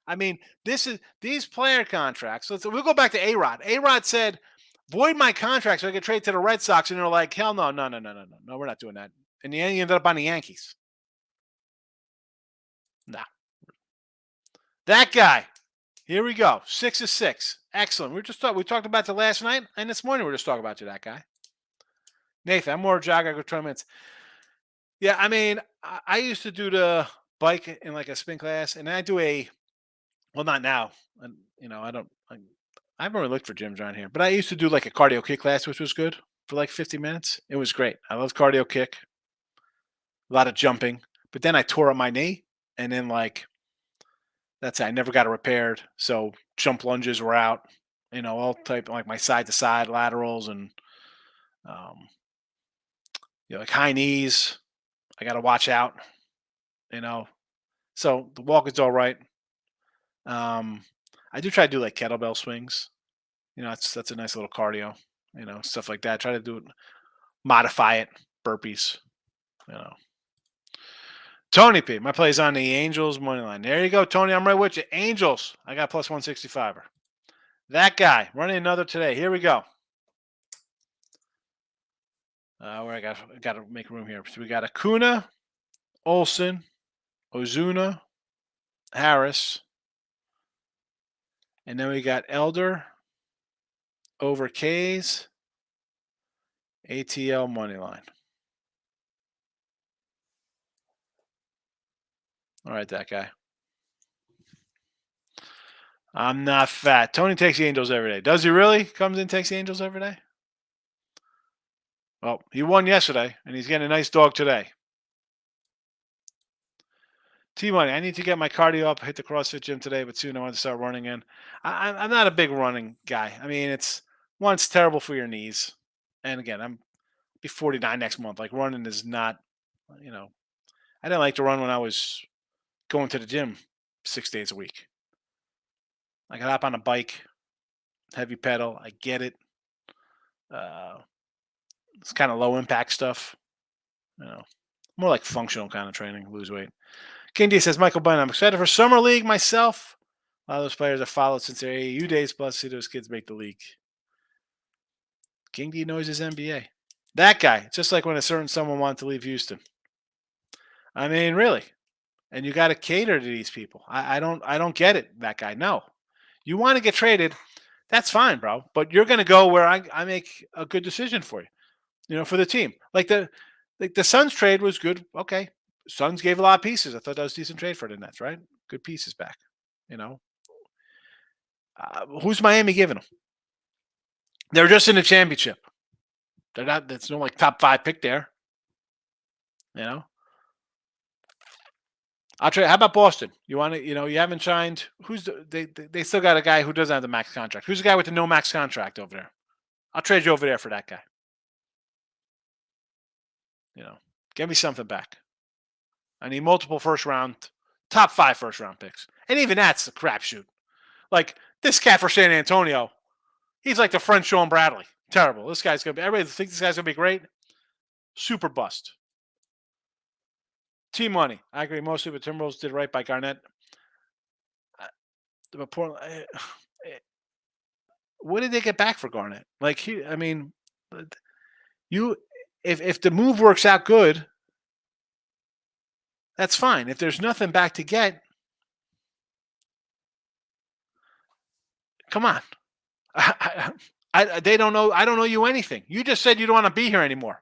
I mean, these player contracts. We'll go back to A-Rod. A-Rod said, void my contract so I can trade to the Red Sox. And they're like, hell no, no, we're not doing that. And he ended up on the Yankees. Nah. That guy. Here we go. 6 of 6. Excellent. We talked about it last night, and this morning we're just talking about you, that guy. Nathan, I'm more jogger for 20 minutes. Yeah, I mean, I used to do the bike in like a spin class, and I do well, not now. And I haven't really looked for gyms around here, but I used to do like a cardio kick class, which was good for like 50 minutes. It was great. I love cardio kick, a lot of jumping, but then I tore up my knee, and then that's it. I never got it repaired. So jump lunges were out, all type like my side to side laterals and um, like high knees. I got to watch out, you know. So the walk is all right. I do try to do like kettlebell swings. That's a nice little cardio. Stuff like that. Try to do it, modify it, burpees. You know. Tony P, my play's on the Angels money line. There you go, Tony. I'm right with you. Angels. I got plus 165er. That guy running another today. Here we go. Where I got to make room here. So we got Acuna, Olson, Ozuna, Harris, and then we got Elder over K's, ATL money line. All right, that guy. I'm not fat. Tony takes the Angels every day. Does he really? Comes in and takes the Angels every day? Well, he won yesterday, and he's getting a nice dog today. T-Money, I need to get my cardio up, hit the CrossFit gym today, but soon I want to start running in. I'm not a big running guy. I mean, it's terrible for your knees. And again, I'm be 49 next month. Like running is not, I didn't like to run when I was going to the gym 6 days a week. I could hop on a bike, heavy pedal. I get it. It's kind of low impact stuff. More like functional kind of training, lose weight. King D says, Michael Bunn, I'm excited for Summer League myself. A lot of those players have followed since their AAU days, plus see those kids make the league. King D knows his NBA. That guy, just like when a certain someone wanted to leave Houston. I mean, really. And you got to cater to these people. I don't get it. That guy. No, you want to get traded. That's fine, bro. But you're going to go where I make a good decision for you. For the team. Like the Suns trade was good. Okay, Suns gave a lot of pieces. I thought that was a decent trade for the Nets. Right, good pieces back. You know, who's Miami giving them? They're just in the championship. They're not. That's no like top 5 pick there. You know. I'll trade. How about Boston? You want to? You haven't signed. They still got a guy who doesn't have the max contract. Who's the guy with the no max contract over there? I'll trade you over there for that guy. Give me something back. I need multiple top 5 first round picks, and even that's a crapshoot. Like this cat for San Antonio, he's like the French Sean Bradley. Terrible. This guy's gonna be. Everybody thinks this guy's gonna be great. Super bust. Team money. I agree mostly, but Timberwolves did right by Garnett. But Portland, what did they get back for Garnett? Like you, if the move works out good, that's fine. If there's nothing back to get, come on. They don't know. I don't know you anything. You just said you don't want to be here anymore.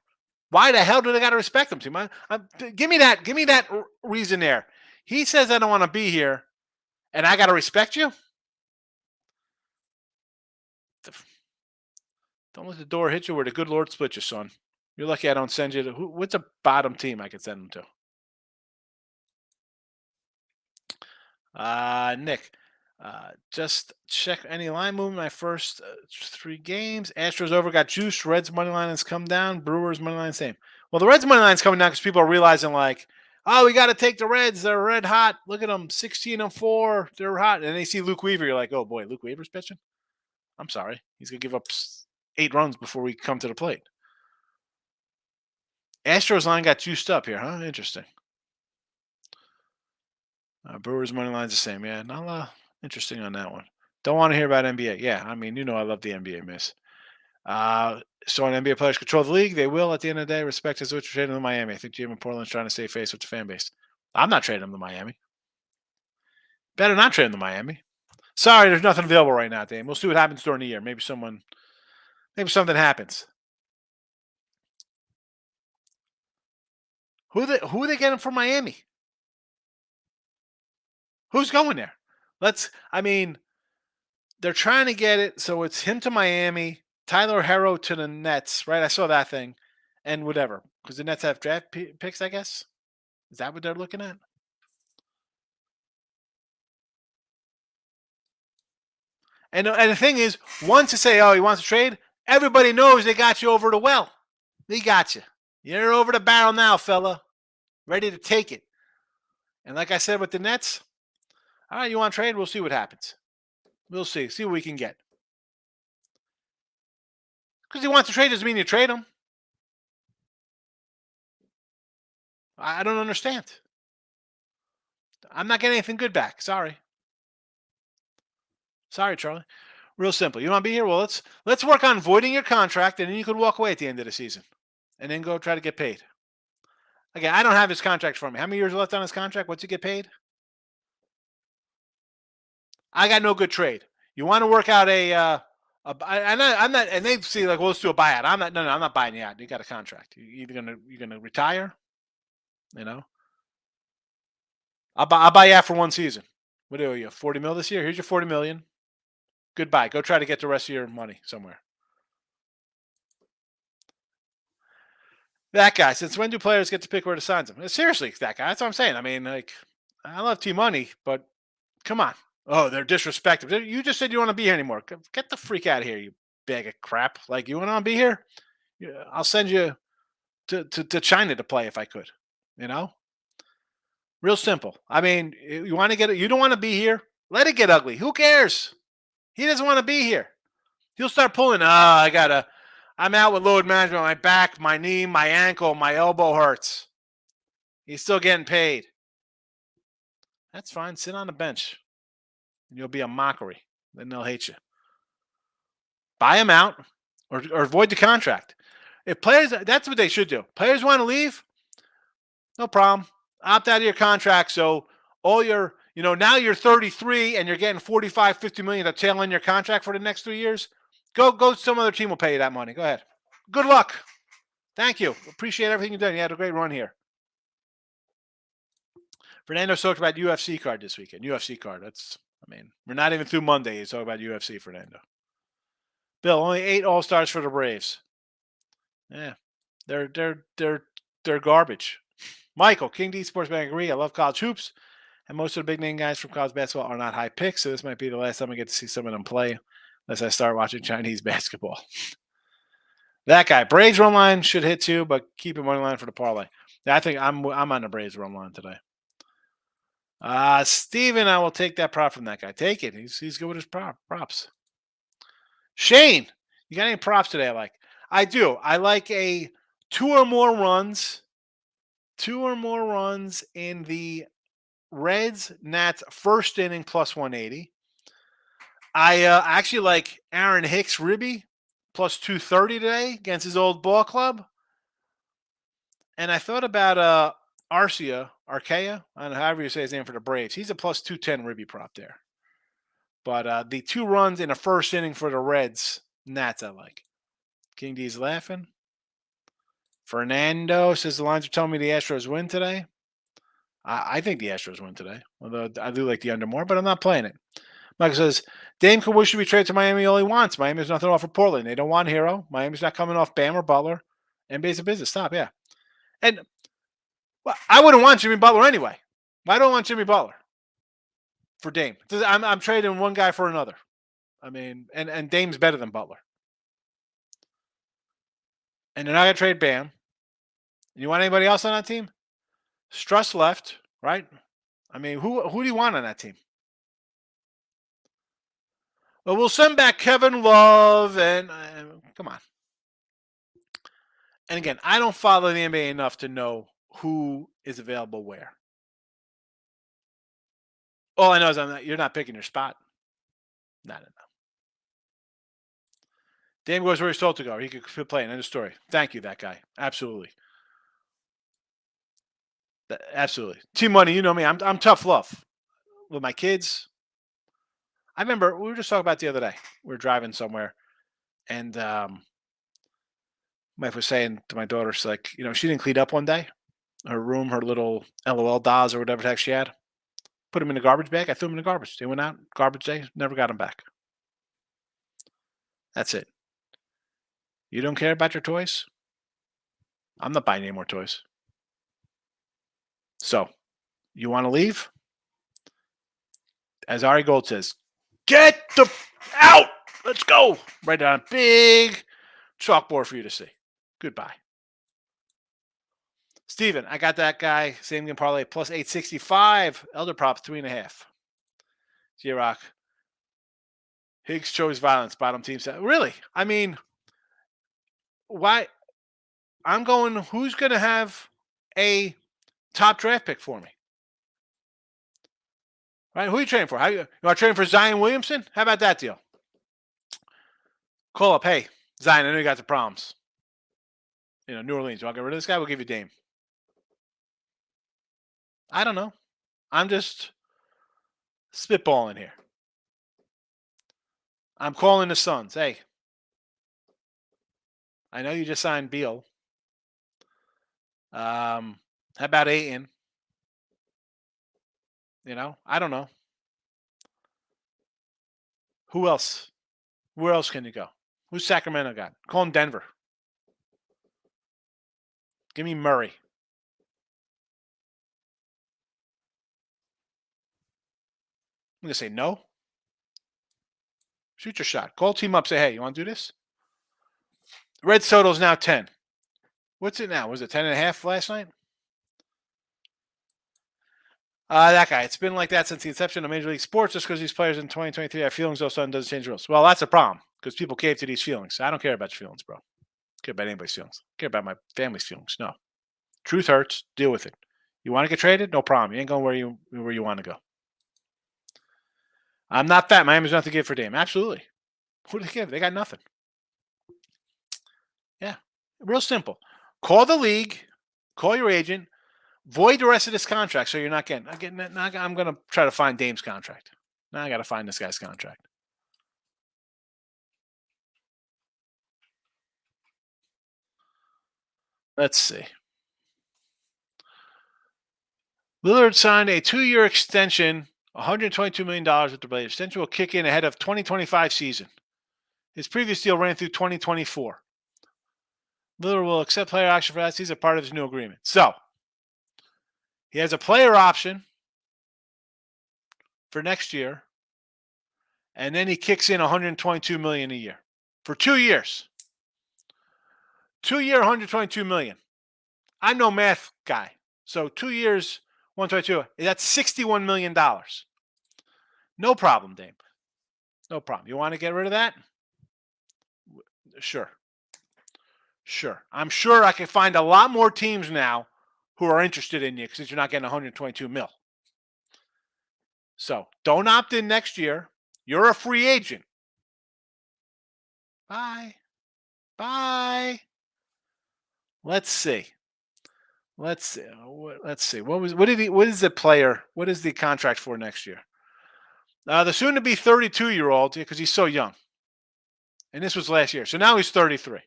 Why the hell do they got to respect him? Give me that. Give me that reason there. He says I don't want to be here, and I got to respect you. Don't let the door hit you where the good Lord split you, son. You're lucky I don't send you to what's a bottom team I could send them to? Nick, just check any line movement. My first 3 games. Astros over got juiced. Reds money line has come down. Brewers money line same. Well, the Reds money line's coming down because people are realizing like, oh, we got to take the Reds. They're red hot. Look at them, 16-4. They're hot. And they see Luke Weaver. You're like, oh boy, Luke Weaver's pitching. I'm sorry, he's gonna give up 8 runs before we come to the plate. Astros line got juiced up here, huh? Interesting. Brewers money line's the same. Yeah, not interesting on that one. Don't want to hear about NBA. Yeah, I mean, I love the NBA, miss. So when NBA players control the league, they will at the end of the day respect his switch trading to Miami. I think Jim and Portland's trying to save face with the fan base. I'm not trading them to Miami. Better not trade them to Miami. Sorry, there's nothing available right now, Dame. We'll see what happens during the year. Maybe something happens. Who are they getting from Miami? Who's going there? They're trying to get it so it's him to Miami, Tyler Herro to the Nets, right? I saw that thing, and whatever, because the Nets have draft picks, I guess. Is that what they're looking at? And the thing is, once you say, oh, he wants to trade, everybody knows they got you over the well. They got you. You're over the barrel now, fella. Ready to take it. And like I said with the Nets, all right, you want to trade? We'll see what happens. We'll see. See what we can get. Because he wants to trade doesn't mean you trade him. I don't understand. I'm not getting anything good back. Sorry. Sorry, Charlie. Real simple. You want to be here? Well, let's work on voiding your contract, and then you could walk away at the end of the season, and then go try to get paid. Again, I don't have his contract for me. How many years left on his contract? What's he get paid? I got no good trade. You want to work out I'm not, and they see like, well, let's do a buyout. I'm not buying you out. You got a contract. You're gonna retire. I'll buy you out for 1 season. What do you? 40 mil this year? Here's your 40 million. Goodbye. Go try to get the rest of your money somewhere. That guy. Since when do players get to pick where to sign them? Seriously, that guy. That's what I'm saying. I mean, like, I love T Money, but come on. Oh, they're disrespectful. You just said you don't want to be here anymore. Get the freak out of here, you bag of crap. Like, you want to be here? Yeah, I'll send you to China to play if I could. Real simple. I mean, you want to get it. You don't want to be here. Let it get ugly. Who cares? He doesn't want to be here. He'll start pulling. I'm out with load management. My back, my knee, my ankle, my elbow hurts. He's still getting paid. That's fine. Sit on the bench. And you'll be a mockery. Then they'll hate you. Buy him out or void the contract. If players, that's what they should do. Players want to leave, no problem. Opt out of your contract. So all your, now you're 33 and you're getting 45, 50 million to tail on your contract for the next 3 years. Go. Some other team will pay you that money. Go ahead. Good luck. Thank you. Appreciate everything you've done. You had a great run here. Fernando talked about UFC card this weekend. UFC card. We're not even through Monday. He's talking about UFC, Fernando. Bill, only 8 All-Stars for the Braves. Yeah. They're garbage. Michael, King D Sports Bank agree. I love college hoops. And most of the big name guys from college basketball are not high picks. So this might be the last time I get to see some of them play unless I start watching Chinese basketball. That guy. Braves run line should hit too, but keep it money line for the parlay. Yeah, I think I'm on the Braves run line today. Steven, I will take that prop from that guy. Take it. He's good with his props. Shane, you got any props today I like? I do. I like a 2 or more runs in the Reds Nats first inning plus 180. I actually like Aaron Hicks Ribby plus 230 today against his old ball club. And I thought about Arcia, I don't know however you say his name for the Braves. He's a plus 210 Ribby prop there. But the 2 runs in the first inning for the Reds Nats I like. King D's laughing. Fernando says the lines are telling me the Astros win today. I think the Astros win today, although I do like the under more, but I'm not playing it. Michael says, Dame Kawhi should be traded to Miami all he wants. Miami has nothing to offer Portland. They don't want Hero. Miami's not coming off Bam or Butler. NBA's a business. Stop, yeah. And I wouldn't want Jimmy Butler anyway. Why don't I want Jimmy Butler for Dame? I'm trading one guy for another. And Dame's better than Butler. And they're not going to trade Bam. You want anybody else on that team? Struss left, right? Who do you want on that team? Well, we'll send back Kevin Love and come on. And again, I don't follow the NBA enough to know who is available where. All I know is you're not picking your spot. No. Dame goes where he's told to go. He could play. End of story. Thank you, that guy. Absolutely. Absolutely. Team money, you know me. I'm tough love with my kids. I remember we were just talking about the other day. We were driving somewhere, and my wife was saying to my daughter, she's like, she didn't clean up one day. Her room, her little LOL dolls or whatever the heck she had. Put them in the garbage bag. I threw them in the garbage. They went out, garbage day, never got them back. That's it. You don't care about your toys? I'm not buying any more toys. So, you want to leave? As Ari Gold says, get the out. Let's go. Write down a big chalkboard for you to see. Goodbye. Steven, I got that guy. Same game parlay plus 865. Elder prop 3.5. J-Rock. Higgs chose violence. Bottom team said, really? Why? I'm going, who's going to have a top draft pick for me? Right? Who are you trading for? You want to trade for Zion Williamson? How about that deal? Call up. Hey, Zion, I know you got the problems. New Orleans. You want to get rid of this guy? We'll give you Dame. I don't know. I'm just spitballing here. I'm calling the Suns. Hey, I know you just signed Beal. How about Ayton? I don't know. Who else? Where else can you go? Who's Sacramento got? Call him Denver. Give me Murray. I'm going to say no. Shoot your shot. Call team up. Say, hey, you want to do this? Red Soto's now 10. What's it now? Was it 10.5 last night? That guy. It's been like that since the inception of Major League Sports. Just because these players in 2023 have feelings, all of a sudden doesn't change the rules. Well, that's a problem because people cave to these feelings. I don't care about your feelings, bro. I don't care about anybody's feelings. I care about my family's feelings. No. Truth hurts. Deal with it. You want to get traded? No problem. You ain't going where you want to go. I'm not fat. Miami's nothing to give for Dame. Absolutely. What do they give? They got nothing. Yeah. Real simple. Call the league. Call your agent. Void the rest of this contract, so you're not getting. I'm going to try to find Dame's contract. Now I got to find this guy's contract. Let's see. Lillard signed a 2-year extension, $122 million with the Blazers. Extension will kick in ahead of 2025 season. His previous deal ran through 2024. Lillard will accept player option for that season, part of his new agreement. So, he has a player option for next year, and then he kicks in $122 million a year for 2 years. 2-year, $122 million. I'm no math guy, so 2 years, 122. That's $61 million. No problem, Dame. No problem. You want to get rid of that? Sure. I'm sure I can find a lot more teams now who are interested in you since you're not getting 122 mil. So don't opt in next year. You're a free agent. Bye. Let's see. What is the player? What is the contract for next year? The soon to be 32-year-old, because he's so young. And this was last year. So now he's 33.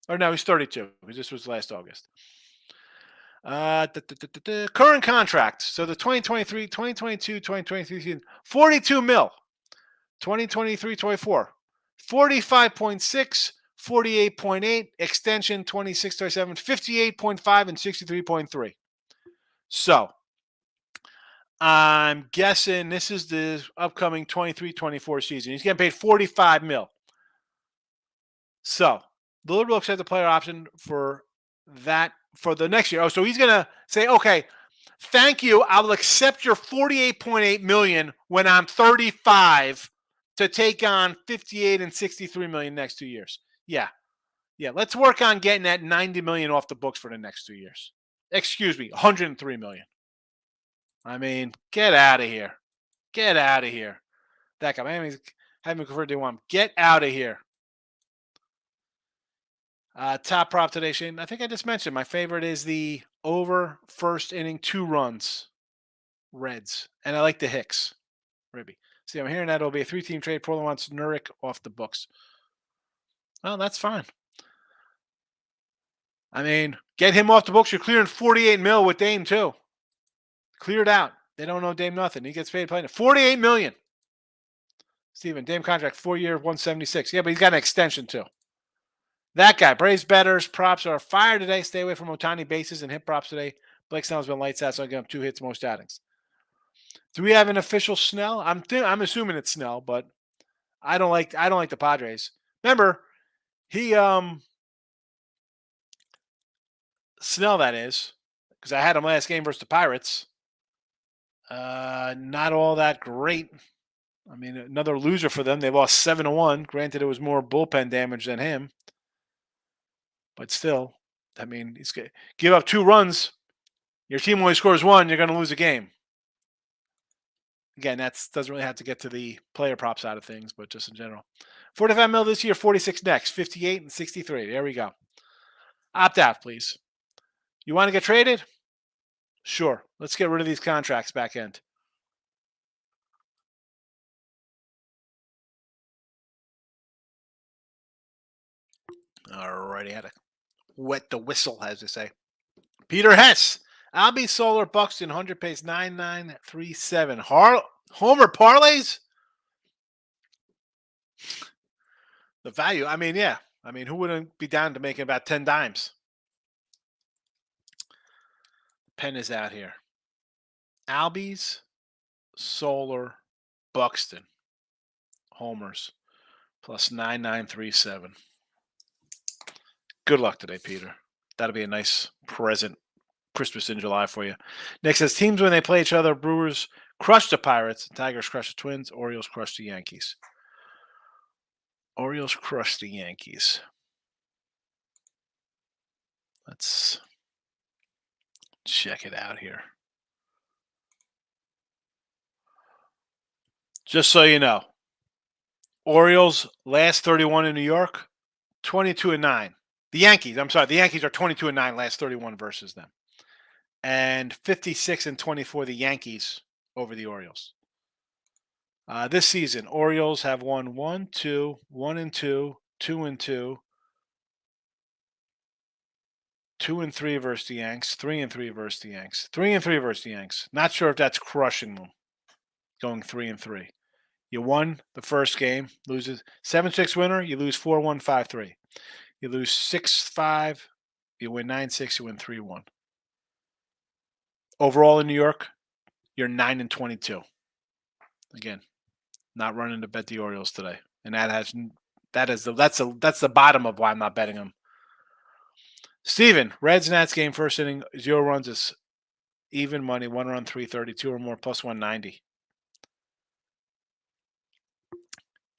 Or no, he's 32, because this was last August. Current contract. So the 2023, 2022, 2023 season, 42 mil. 2023, 24. 45.6, 48.8, extension 26, 27, 58.5, and 63.3. So I'm guessing this is the upcoming 23-24 season. He's getting paid 45 mil. So the Lillard will accept the player option for that for the next year. Oh, so he's going to say, okay, thank you. I will accept your $48.8 million when I'm 35 to take on 58 and 63 million next 2 years. Yeah. Let's work on getting that 90 million off the books for the next 2 years. Excuse me, 103 million. I mean, get out of here. That guy, I mean, haven't converted to one. Get out of here. Top prop today, Shane. I think I just mentioned my favorite is the over first inning 2 runs, Reds, and I like the Hicks, Ribby. See, I'm hearing that it'll be a 3-team trade. Portland wants Nurkic off the books. Well, that's fine. I mean, get him off the books. You're clearing 48 mil with Dame too. Cleared out. They don't know Dame nothing. He gets paid playing 48 million. Steven, Dame contract 4-year, 176. Yeah, but he's got an extension too. That guy, Braves betters, props are fire today. Stay away from Otani bases and hit props today. Blake Snell's been lights out, so I give him 2 hits, most outings. Do we have an official Snell? I'm assuming it's Snell, but I don't like the Padres. Remember, he Snell, that is, because I had him last game versus the Pirates. Not all that great. I mean, another loser for them. They lost 7-1. Granted, it was more bullpen damage than him. But still, I mean, he's give up 2 runs. Your team only scores 1. You're going to lose a game. Again, that doesn't really have to get to the player prop side of things, but just in general. 45 mil this year, 46 next, 58 and 63. There we go. Opt out, please. You want to get traded? Sure. Let's get rid of these contracts back end. All righty, had to wet the whistle, as they say. Peter Hess, Albie Solar Buxton, 100 pace 9937. Homer parlays? The value, I mean, yeah. I mean, who wouldn't be down to making about 10 dimes? Pen is out here. Albies, Solar, Buxton, homers, plus 9937. Good luck today, Peter. That'll be a nice present Christmas in July for you. Next says teams when they play each other, Brewers crush the Pirates, Tigers crush the Twins, Orioles crush the Yankees. Orioles crush the Yankees. Let's check it out here. Just so you know, Orioles last 31 in New York, 22-9. The Yankees are 22-9 last 31 versus them. and 56-24 the Yankees over the Orioles. This season, Orioles have won 1-2, 1-2, 2-2, 2-3 versus the Yanks, 3-3 versus the Yanks, 3-3 versus the Yanks. Not sure if that's crushing them, going 3-3. You won the first game, loses 7-6 winner, you lose 4-1, 5-3. You lose 6-5, you win 9-6, you win 3-1. Overall in New York, you're 9-22. Again, not running to bet the Orioles today, and that's the bottom of why I'm not betting them. Steven, Reds Nats game first inning, 0 runs is even money, 1 run, 332 or more, plus 190.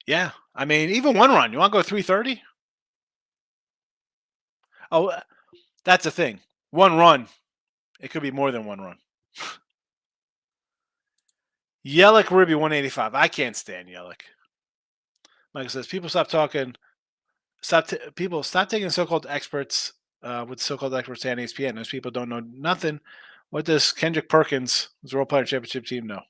Yeah, I mean, even 1 run. You want to go 330? Oh, that's the thing. 1 run, it could be more than 1 run. Yelich Ruby 185. I can't stand Yelich. Michael says people stop talking. People stop taking so-called experts with so-called experts on ESPN. Those people don't know nothing. What does Kendrick Perkins, who's a role player championship team, know?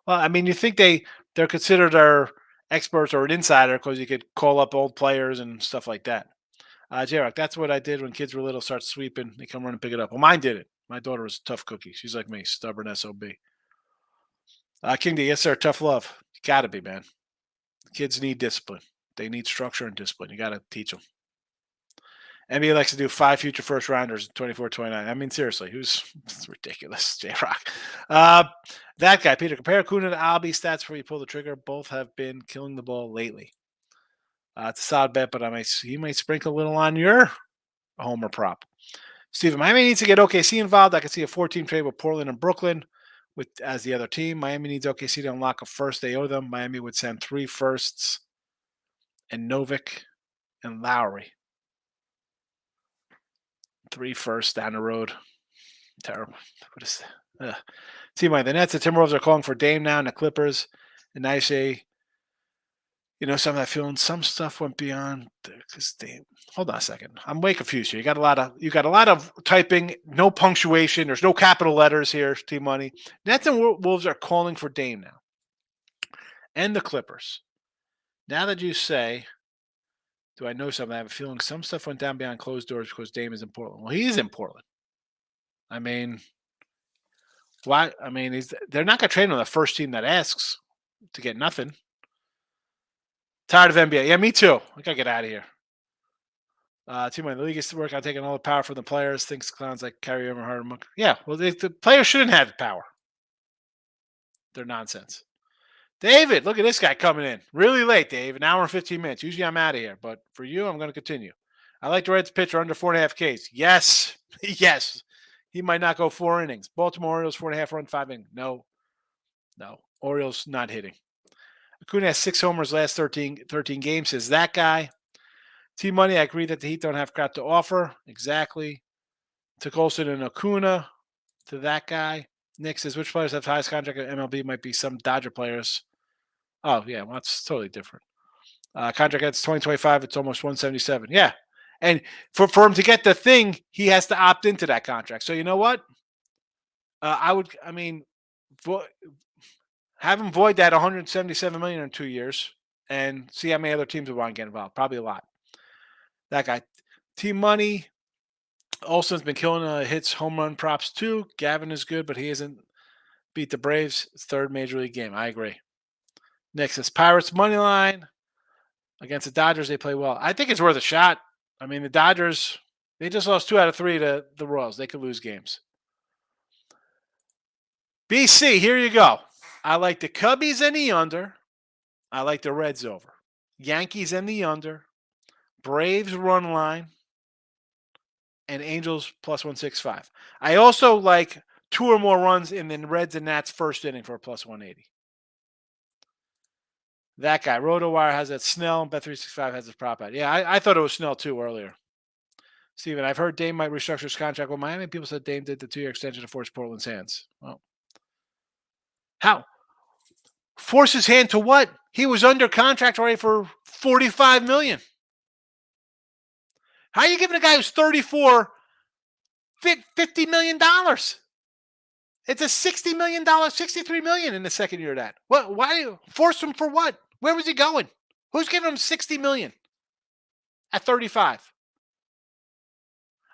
Well, I mean, you think they're considered our experts or an insider because you could call up old players and stuff like that. J-Rock, that's what I did when kids were little, start sweeping. They come run and pick it up. Well, mine did it. My daughter was a tough cookie. She's like me, stubborn SOB. King D, yes, sir. Tough love. Got to be, man. Kids need discipline. They need structure and discipline. You got to teach them. NBA likes to do 5 future first rounders, 24-29. I mean, seriously, it's ridiculous, J-Rock. That guy, Peter, compare Acuna to Albie stats before you pull the trigger. Both have been killing the ball lately. It's a solid bet, but he might sprinkle a little on your homer prop. Steven, Miami needs to get OKC involved. I can see a 4-team trade with Portland and Brooklyn as the other team. Miami needs OKC to unlock a first. They owe them. Miami would send 3 firsts and Novik and Lowry. 3 firsts down the road. Terrible. What is that? See, the Nets and Timberwolves are calling for Dame now, and the Clippers. And I say, some of that feeling, some stuff went beyond because Dame. Hold on a second. I'm way confused here. You got a lot of typing, no punctuation. There's no capital letters here. Team Money. Nets and Wolves are calling for Dame now, and the Clippers. Now that you say, do I know something? I have a feeling some stuff went down behind closed doors because Dame is in Portland. Well, he is in Portland. I mean, why? I mean, they're not going to trade on the first team that asks to get nothing. Tired of NBA. Yeah, me too. I got to get out of here. Team Money, the league is to work on taking all the power from the players. Thinks clowns like Kyrie Irving, Harden. Yeah, well, the players shouldn't have the power. They're nonsense. David, look at this guy coming in. Really late, Dave. An hour and 15 minutes. Usually I'm out of here. But for you, I'm going to continue. I like the Reds pitcher under 4.5 Ks. Yes. Yes. He might not go 4 innings. Baltimore Orioles, 4.5 run, 5 innings. No. Orioles not hitting. Acuna has 6 homers last 13 games. Says that guy. Team Money, I agree that the Heat don't have crap to offer. Exactly. Took Olsen and Acuna to that guy. Nick says, which players have the highest contract at MLB? Might be some Dodger players. Oh, yeah. Well, that's totally different. Contract at 2025, it's almost 177. Yeah. And for him to get the thing, he has to opt into that contract. So you know what? Have him void that 177 million in 2 years and see how many other teams would want to get involved. Probably a lot. That guy. Team Money. Olsen's been killing hits, home run props too. Gavin is good, but he hasn't beat the Braves. It's 3rd major league game. I agree. Next is Pirates money line against the Dodgers. They play well. I think it's worth a shot. I mean, the Dodgers, they just lost 2 out of 3 to the Royals. They could lose games. BC, here you go. I like the Cubbies and the under. I like the Reds over. Yankees and the under. Braves run line. And Angels plus 165. I also like 2 or more runs in the Reds and Nats first inning for a plus 180. That guy, RotoWire has that Snell. Bet365 has his prop out. Yeah, I thought it was Snell too earlier. Steven, I've heard Dame might restructure his contract with Miami. People said Dame did the 2-year extension to force Portland's hands. Well, how? Force his hand to what? He was under contract already for $45 million. How are you giving a guy who's 34 $50 million. It's a $60 million, $63 million in the second year of that. What? Why force him for what? Where was he going? Who's giving him $60 million at 35?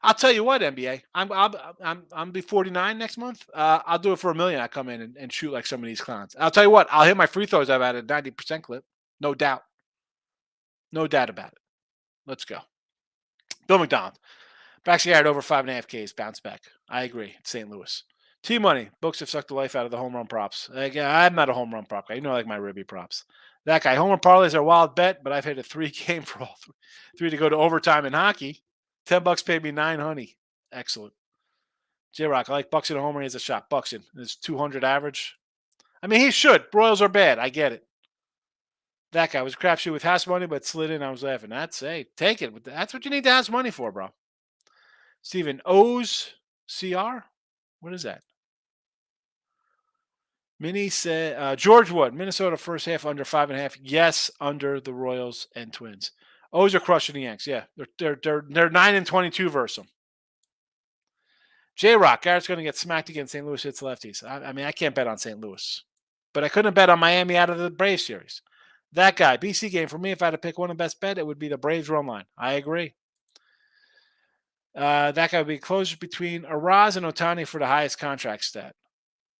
I'll tell you what, NBA. I'm be 49 next month. I'll do it for $1 million. I come in and shoot like some of these clowns. I'll tell you what. I'll hit my free throws. I've had a 90% clip. No doubt. No doubt about it. Let's go. Bill McDonald. Backside had over 5.5 Ks. Bounce back. I agree. It's St. Louis. T-Money. Books have sucked the life out of the home run props. Again, I'm not a home run prop guy. You know I like my ribby props. That guy. Home run parlays are a wild bet, but I've hit a 3 game for all three to go to overtime in hockey. $10 paid me 9 honey. Excellent. J-Rock. I like Buxton homer. He has a shot. Buxton. His 200 average. I mean, he should. Royals are bad. I get it. That guy was a crapshoot with house money, but slid in. I was laughing. Take it. That's what you need to house money for, bro. Steven O's CR? What is that? Minnie said George Wood, Minnesota first half under 5.5. Yes, under the Royals and Twins. O's are crushing the Yanks. Yeah, they're 9-22 versus them. J Rock, Garrett's going to get smacked against St. Louis hits lefties. I mean, I can't bet on St. Louis, but I couldn't bet on Miami out of the Braves series. That guy, BC game for me. If I had to pick one of the best bet, it would be the Braves run line. I agree. That guy would be closer between Araz and Otani for the highest contract stat.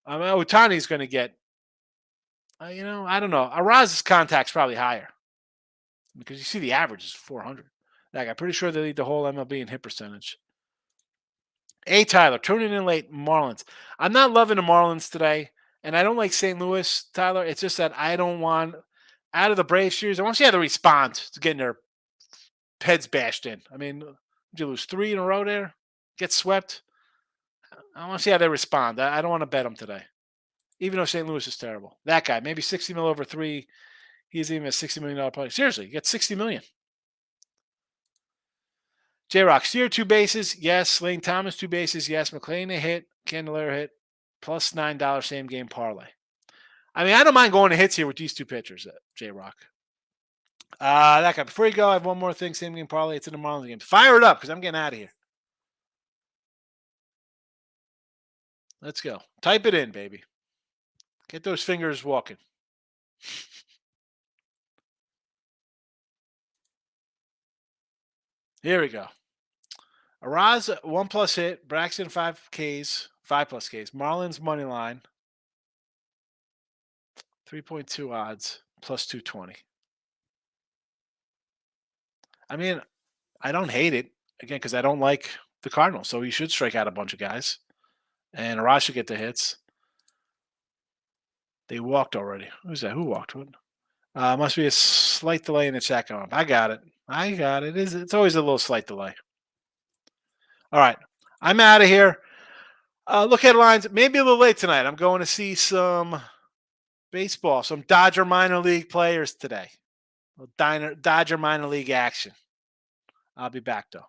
I mean, Otani's going to get, I don't know. Araz's contact's probably higher because you see the average is 400. That guy, pretty sure they lead the whole MLB in hit percentage. A. Tyler, tuning in late, Marlins. I'm not loving the Marlins today, and I don't like St. Louis, Tyler. It's just that I don't want, out of the Braves series, I want to see how they respond to getting their heads bashed in. I mean, did you lose 3 in a row there? Get swept? I want to see how they respond. I don't want to bet them today, even though St. Louis is terrible. That guy, maybe 60 mil over 3. He's even a $60 million player. Seriously, you get $60 million. J-Rock, Steer 2 bases. Yes. Lane Thomas 2 bases. Yes. McLean a hit. Candelaria hit. Plus $9 same game parlay. I mean, I don't mind going to hits here with these 2 pitchers, J-Rock. That guy. Before you go, I have one more thing. Same game parlay. It's in the Marlins game. Fire it up because I'm getting out of here. Let's go. Type it in, baby. Get those fingers walking. Here we go. Araz 1+ hit. Braxton 5 Ks. 5+ Ks. Marlins money line. 3.2 odds. Plus 220. I mean, I don't hate it. Again, because I don't like the Cardinals. So he should strike out a bunch of guys. And Araz should get the hits. They walked already. Who's that? Who walked? Must be a slight delay in the chat going up. I got it. It's always a little slight delay. All right. I'm out of here. Look headlines. Maybe a little late tonight. I'm going to see some baseball, some Dodger minor league players today. Dodger minor league action. I'll be back, though.